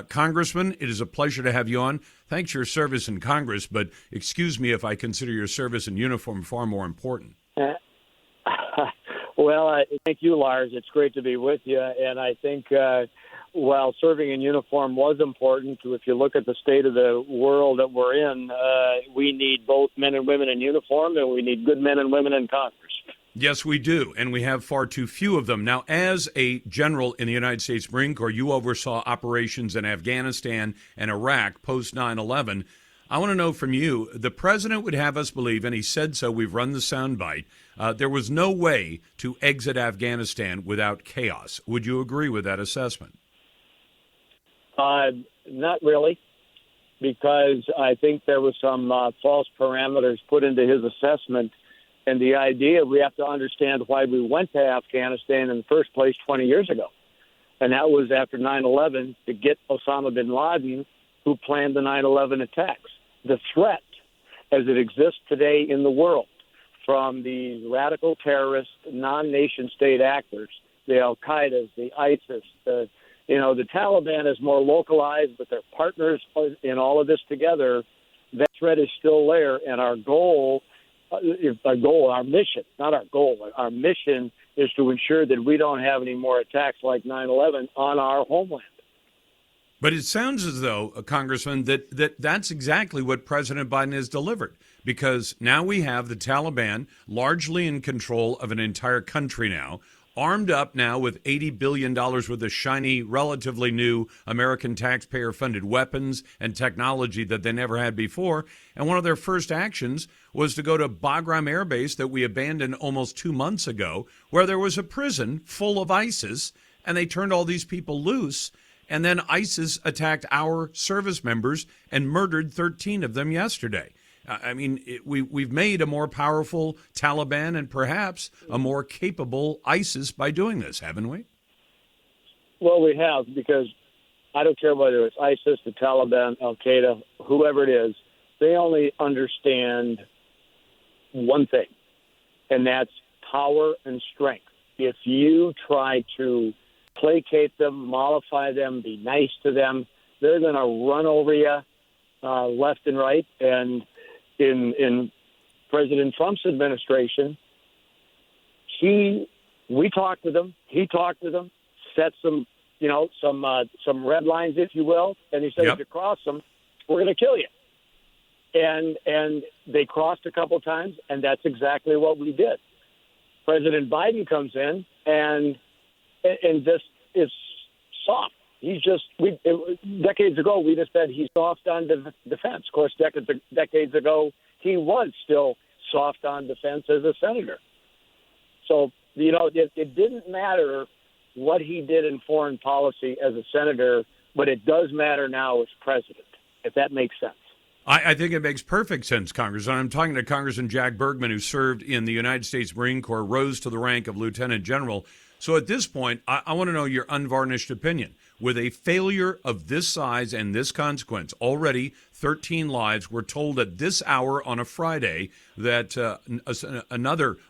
Congressman, it is a pleasure to have you on. Thanks for your service in Congress, but excuse me if I consider your service in uniform far more important. Well, thank you, Lars. It's great to be with you, and I think while serving in uniform was important, if you look at the state of the world that we're in, we need both men and women in uniform, and we need good men and women in Congress. Yes, we do, and we have far too few of them. Now, as a general in the United States Marine Corps, you oversaw operations in Afghanistan and Iraq post 9/11. I want to know from you, the president would have us believe, and he said so, we've run the soundbite, there was no way to exit Afghanistan without chaos. Would you agree with that assessment? Not really, because I think there was some false parameters put into his assessment. And the idea, we have to understand why we went to Afghanistan in the first place 20 years ago. And that was after 9/11 to get Osama bin Laden, who planned the 9/11 attacks. The threat as it exists today in the world from the radical terrorist non-nation state actors, the Al-Qaeda, the ISIS, the Taliban is more localized, but they're partners in all of this together. That threat is still there, and our mission is to ensure that we don't have any more attacks like 9/11 on our homeland. But it sounds as though, Congressman, that's exactly what President Biden has delivered, because now we have the Taliban largely in control of an entire country now, armed up now with $80 billion worth of shiny, relatively new American taxpayer-funded weapons and technology that they never had before. And one of their first actions was to go to Bagram Air Base that we abandoned almost 2 months ago, where there was a prison full of ISIS, and they turned all these people loose. And then ISIS attacked our service members and murdered 13 of them yesterday. I mean, we've made a more powerful Taliban and perhaps a more capable ISIS by doing this, haven't we? Well, we have, because I don't care whether it's ISIS, the Taliban, Al-Qaeda, whoever it is, they only understand one thing, and that's power and strength. If you try to placate them, mollify them, be nice to them, they're going to run over you left and right. And in President Trump's administration, we talked with him, he talked with them, set some red lines, if you will, and he said, If you cross them, we're going to kill you. And they crossed a couple times, and that's exactly what we did. President Biden comes in and just is soft. He's just decades ago we just said he's soft on defense. Of course, decades ago he was still soft on defense as a senator. So it didn't matter what he did in foreign policy as a senator, but it does matter now as president, if that makes sense. I think it makes perfect sense, Congressman. I'm talking to Congressman Jack Bergman, who served in the United States Marine Corps, rose to the rank of lieutenant general. So at this point, I want to know your unvarnished opinion. With a failure of this size and this consequence, already 13 lives, we're told at this hour on a Friday that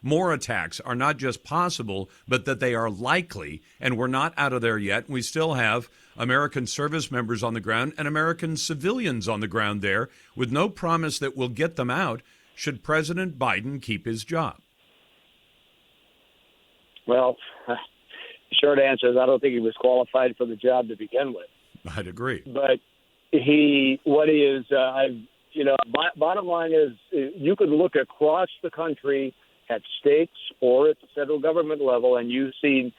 more attacks are not just possible, but that they are likely, and we're not out of there yet. We still have American service members on the ground and American civilians on the ground there with no promise that we'll get them out should President Biden keep his job. Well, the short answer is I don't think he was qualified for the job to begin with. I'd agree. But bottom line is you could look across the country at states or at the federal government level, and you've seen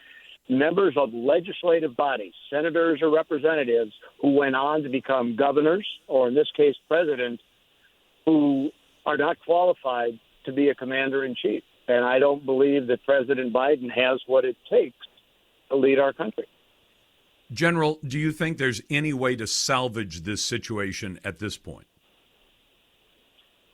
members of legislative bodies, senators or representatives, who went on to become governors, or in this case, president, who are not qualified to be a commander-in-chief. And I don't believe that President Biden has what it takes to lead our country. General, do you think there's any way to salvage this situation at this point?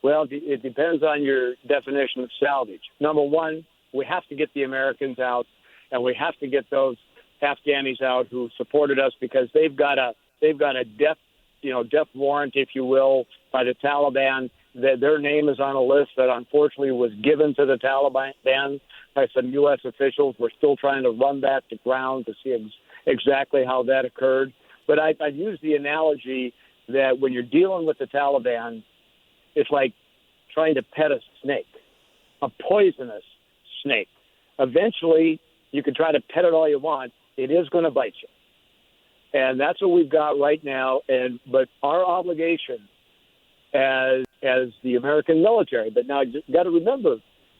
Well, it depends on your definition of salvage. Number one, we have to get the Americans out, and we have to get those Afghanis out who supported us, because they've got a death warrant, if you will, by the Taliban. Their name is on a list that unfortunately was given to the Taliban by some U.S. officials. We're still trying to run that to ground to see exactly how that occurred. But I use the analogy that when you're dealing with the Taliban, it's like trying to pet a snake, a poisonous snake. Eventually, you can try to pet it all you want. It is going to bite you. And that's what we've got right now. But our obligation as the American military. But now you got to remember,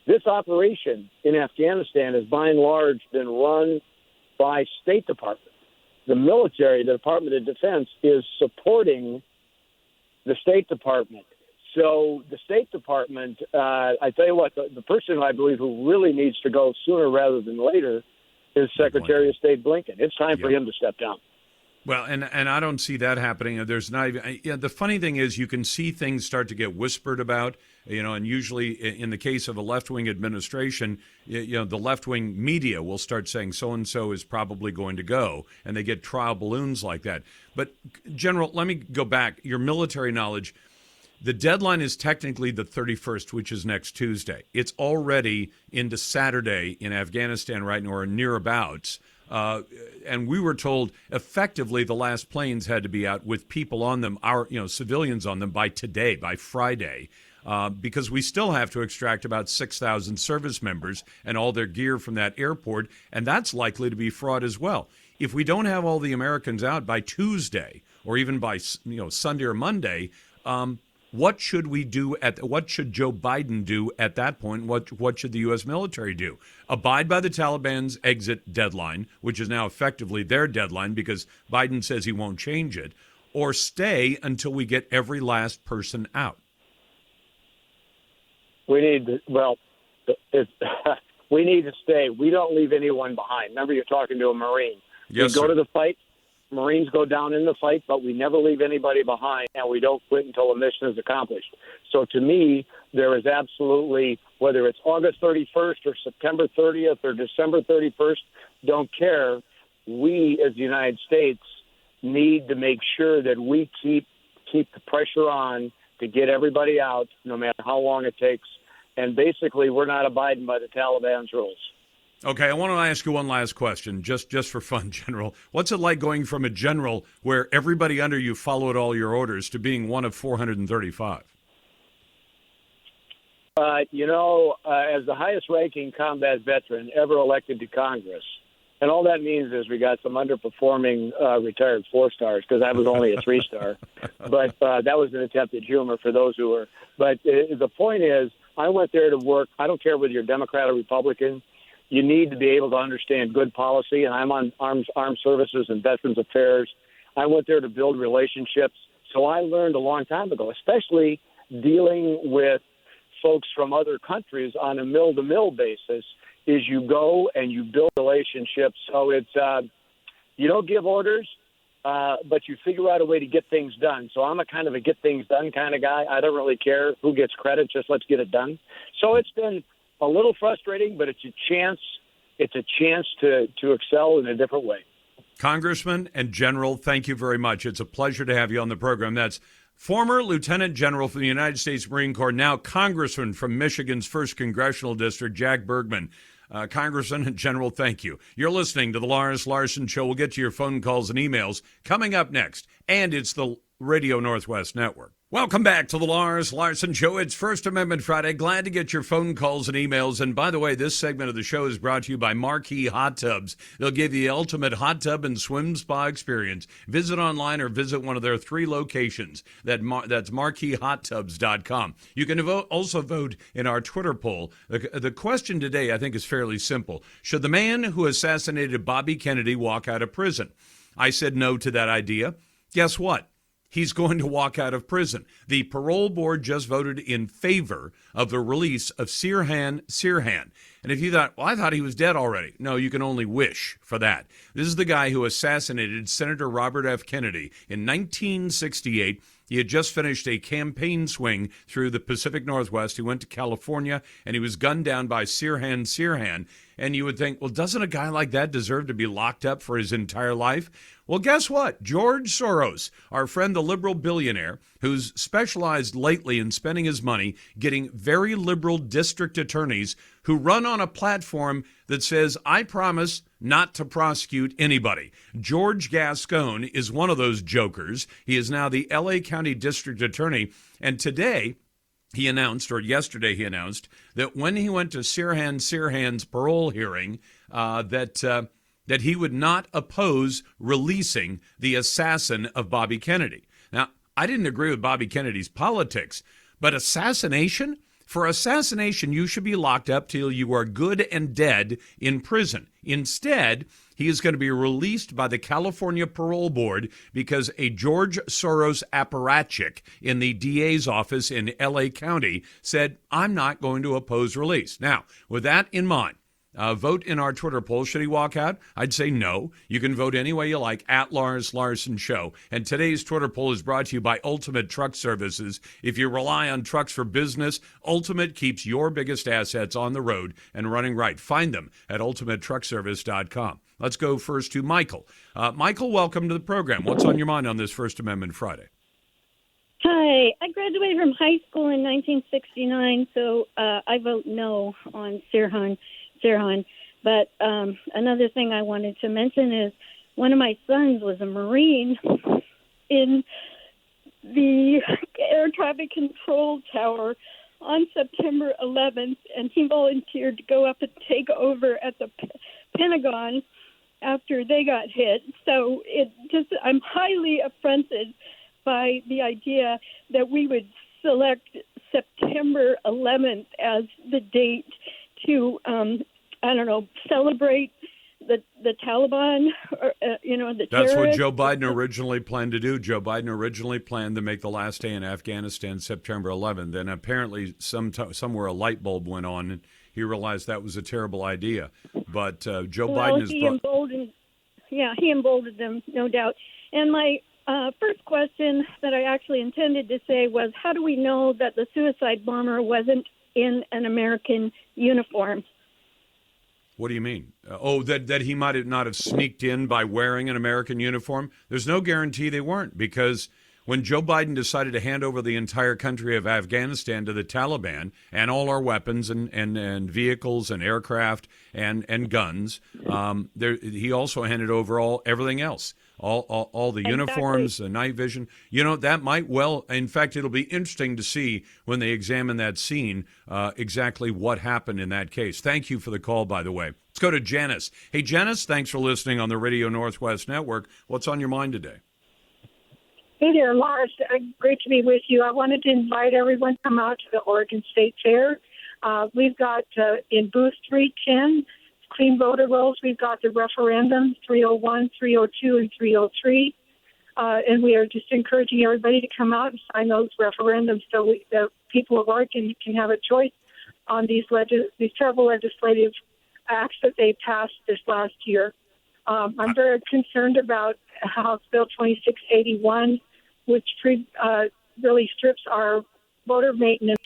this operation in Afghanistan has by and large been run by State Department. The military, the Department of Defense, is supporting the State Department. So the State Department, I tell you what, the person I believe who really needs to go sooner rather than later is Secretary of State Blinken. It's time for him to step down. Well, and I don't see that happening. There's not even. The funny thing is, you can see things start to get whispered about. And usually, in the case of a left-wing administration, the left-wing media will start saying so and so is probably going to go, and they get trial balloons like that. But General, let me go back. Your military knowledge. The deadline is technically the 31st, which is next Tuesday. It's already into Saturday in Afghanistan right now, or nearabouts. And we were told effectively the last planes had to be out with people on them, civilians on them by today, by Friday, because we still have to extract about 6,000 service members and all their gear from that airport, and that's likely to be fraud as well. If we don't have all the Americans out by Tuesday or even by Sunday or Monday, what should we do what should Joe Biden do at that point? What should the U.S. military do? Abide by the Taliban's exit deadline, which is now effectively their deadline because Biden says he won't change it, or stay until we get every last person out? We need to stay. We don't leave anyone behind. Remember, you're talking to a Marine. Yes, we go sir. to the fight. Marines go down in the fight, but we never leave anybody behind, and we don't quit until the mission is accomplished. So to me, there is absolutely, whether it's August 31st or September 30th or December 31st, don't care. We, as the United States, need to make sure that we keep the pressure on to get everybody out, no matter how long it takes. And basically, we're not abiding by the Taliban's rules. Okay, I want to ask you one last question, just for fun, General. What's it like going from a general where everybody under you followed all your orders to being one of 435? As the highest-ranking combat veteran ever elected to Congress, and all that means is we got some underperforming retired 4-stars because I was only a 3-star. But that was an attempt at humor for those who were. But the point is, I went there to work. I don't care whether you're Democrat or Republican. You need to be able to understand good policy, and I'm on armed services and veterans affairs. I went there to build relationships. So I learned a long time ago, especially dealing with folks from other countries on a mill-to-mill basis, is you go and you build relationships. So it's you don't give orders, but you figure out a way to get things done. So I'm a kind of a get-things-done kind of guy. I don't really care who gets credit, just let's get it done. So it's been a little frustrating, but it's a chance. It's a chance to excel in a different way. Congressman and General, thank you very much. It's a pleasure to have you on the program. That's former Lieutenant General from the United States Marine Corps, now Congressman from Michigan's 1st Congressional District, Jack Bergman. Congressman and General, thank you. You're listening to the Lars Larson Show. We'll get to your phone calls and emails coming up next. And it's the Radio Northwest Network. Welcome back to the Lars Larson Show. It's First Amendment Friday. Glad to get your phone calls and emails. And by the way, this segment of the show is brought to you by Marquee Hot Tubs. They'll give you the ultimate hot tub and swim spa experience. Visit online or visit one of their 3 locations. That's marqueehottubs.com. You can also vote in our Twitter poll. The question today, I think, is fairly simple. Should the man who assassinated Bobby Kennedy walk out of prison? I said no to that idea. Guess what? He's going to walk out of prison. The parole board just voted in favor of the release of Sirhan Sirhan. And if you thought, well, I thought he was dead already. No, you can only wish for that. This is the guy who assassinated Senator Robert F. Kennedy in 1968. He had just finished a campaign swing through the Pacific Northwest. He went to California, and he was gunned down by Sirhan Sirhan. And you would think, well, doesn't a guy like that deserve to be locked up for his entire life? Well, guess what? George Soros, our friend the liberal billionaire, who's specialized lately in spending his money getting very liberal district attorneys who run on a platform that says, I promise not to prosecute anybody. George Gascon is one of those jokers. He is now the L.A. County District Attorney. And today, he announced, or yesterday he announced, that when he went to Sirhan Sirhan's parole hearing, that he would not oppose releasing the assassin of Bobby Kennedy. Now, I didn't agree with Bobby Kennedy's politics, but assassination? For assassination, you should be locked up till you are good and dead in prison. Instead, he is going to be released by the California Parole Board because a George Soros apparatchik in the DA's office in L.A. County said, I'm not going to oppose release. Now, with that in mind, vote in our Twitter poll. Should he walk out? I'd say no. You can vote any way you like, at Lars Larson Show. And today's Twitter poll is brought to you by Ultimate Truck Services. If you rely on trucks for business, Ultimate keeps your biggest assets on the road and running right. Find them at ultimatetruckservice.com. Let's go first to Michael. Michael, welcome to the program. What's on your mind on this First Amendment Friday? Hi. I graduated from high school in 1969, so I vote no on Sirhan. But another thing I wanted to mention is one of my sons was a Marine in the air traffic control tower on September 11th, and he volunteered to go up and take over at the Pentagon after they got hit. So I'm highly affronted by the idea that we would select September 11th as the date to, celebrate the Taliban, or, the terrorists. That's what Joe Biden originally planned to do. Joe Biden originally planned to make the last day in Afghanistan September 11th. Then apparently somewhere a light bulb went on, and he realized that was a terrible idea. But Joe Biden has he emboldened them, no doubt. And my first question that I actually intended to say was, how do we know that the suicide bomber wasn't in an American uniform? What do you mean? That he might not have sneaked in by wearing an American uniform? There's no guarantee they weren't, because when Joe Biden decided to hand over the entire country of Afghanistan to the Taliban and all our weapons and vehicles and aircraft and guns, he also handed over everything else. All the uniforms, the night vision. That might in fact, it'll be interesting to see when they examine that scene exactly what happened in that case. Thank you for the call, by the way. Let's go to Janice. Hey, Janice, thanks for listening on the Radio Northwest Network. What's on your mind today? Hey there, Lars. Great to be with you. I wanted to invite everyone to come out to the Oregon State Fair. We've got in booth 310, Clean Voter Rolls. We've got the referendum 301, 302, and 303. And we are just encouraging everybody to come out and sign those referendums so the people of Oregon can have a choice on these several legislative acts that they passed this last year. I'm very concerned about House Bill 2681, which really strips our voter maintenance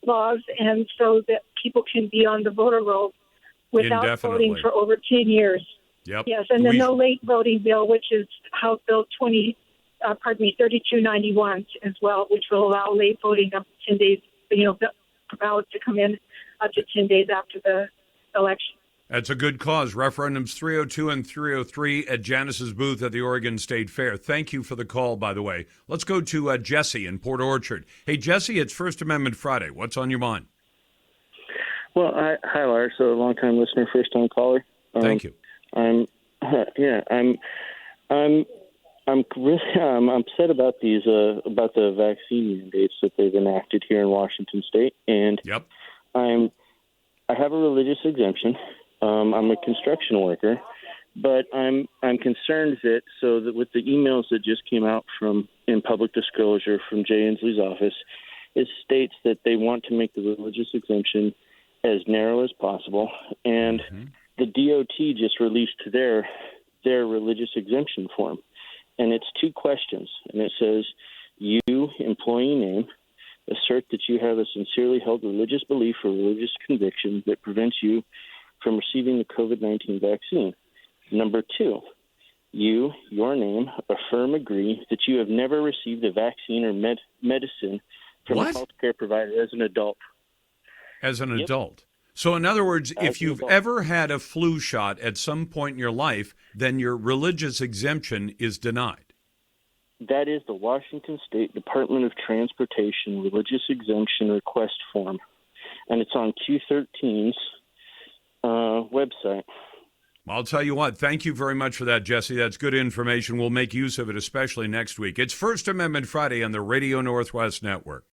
laws, and so that people can be on the voter roll without voting for over 10 years. Yep. Yes, and the no late voting bill, which is House Bill 3291 as well, which will allow late voting up to 10 days, ballots to come in up to 10 days after the election. That's a good cause. Referendums 302 and 303 at Janice's booth at the Oregon State Fair. Thank you for the call, by the way. Let's go to Jesse in Port Orchard. Hey, Jesse, it's First Amendment Friday. What's on your mind? Well, hi, Lars. So, a long-time listener, first-time caller. Thank you. I'm upset about about the vaccine mandates that they've enacted here in Washington State, and I have a religious exemption. I'm a construction worker, but I'm concerned that with the emails that just came out in public disclosure from Jay Inslee's office, it states that they want to make the religious exemption as narrow as possible, and the DOT just released their religious exemption form, and it's 2 questions, and it says, you, employee name, assert that you have a sincerely held religious belief or religious conviction that prevents you from receiving the COVID-19 vaccine. Number 2, you, your name, affirm, agree that you have never received a vaccine or medicine from a healthcare provider as an adult. As an adult. So in other words, if you've ever had a flu shot at some point in your life, then your religious exemption is denied. That is the Washington State Department of Transportation religious exemption request form, and it's on Q13's website. I'll tell you what, thank you very much for that, Jesse. That's good information. We'll make use of it, especially next week. It's First Amendment Friday on the Radio Northwest Network.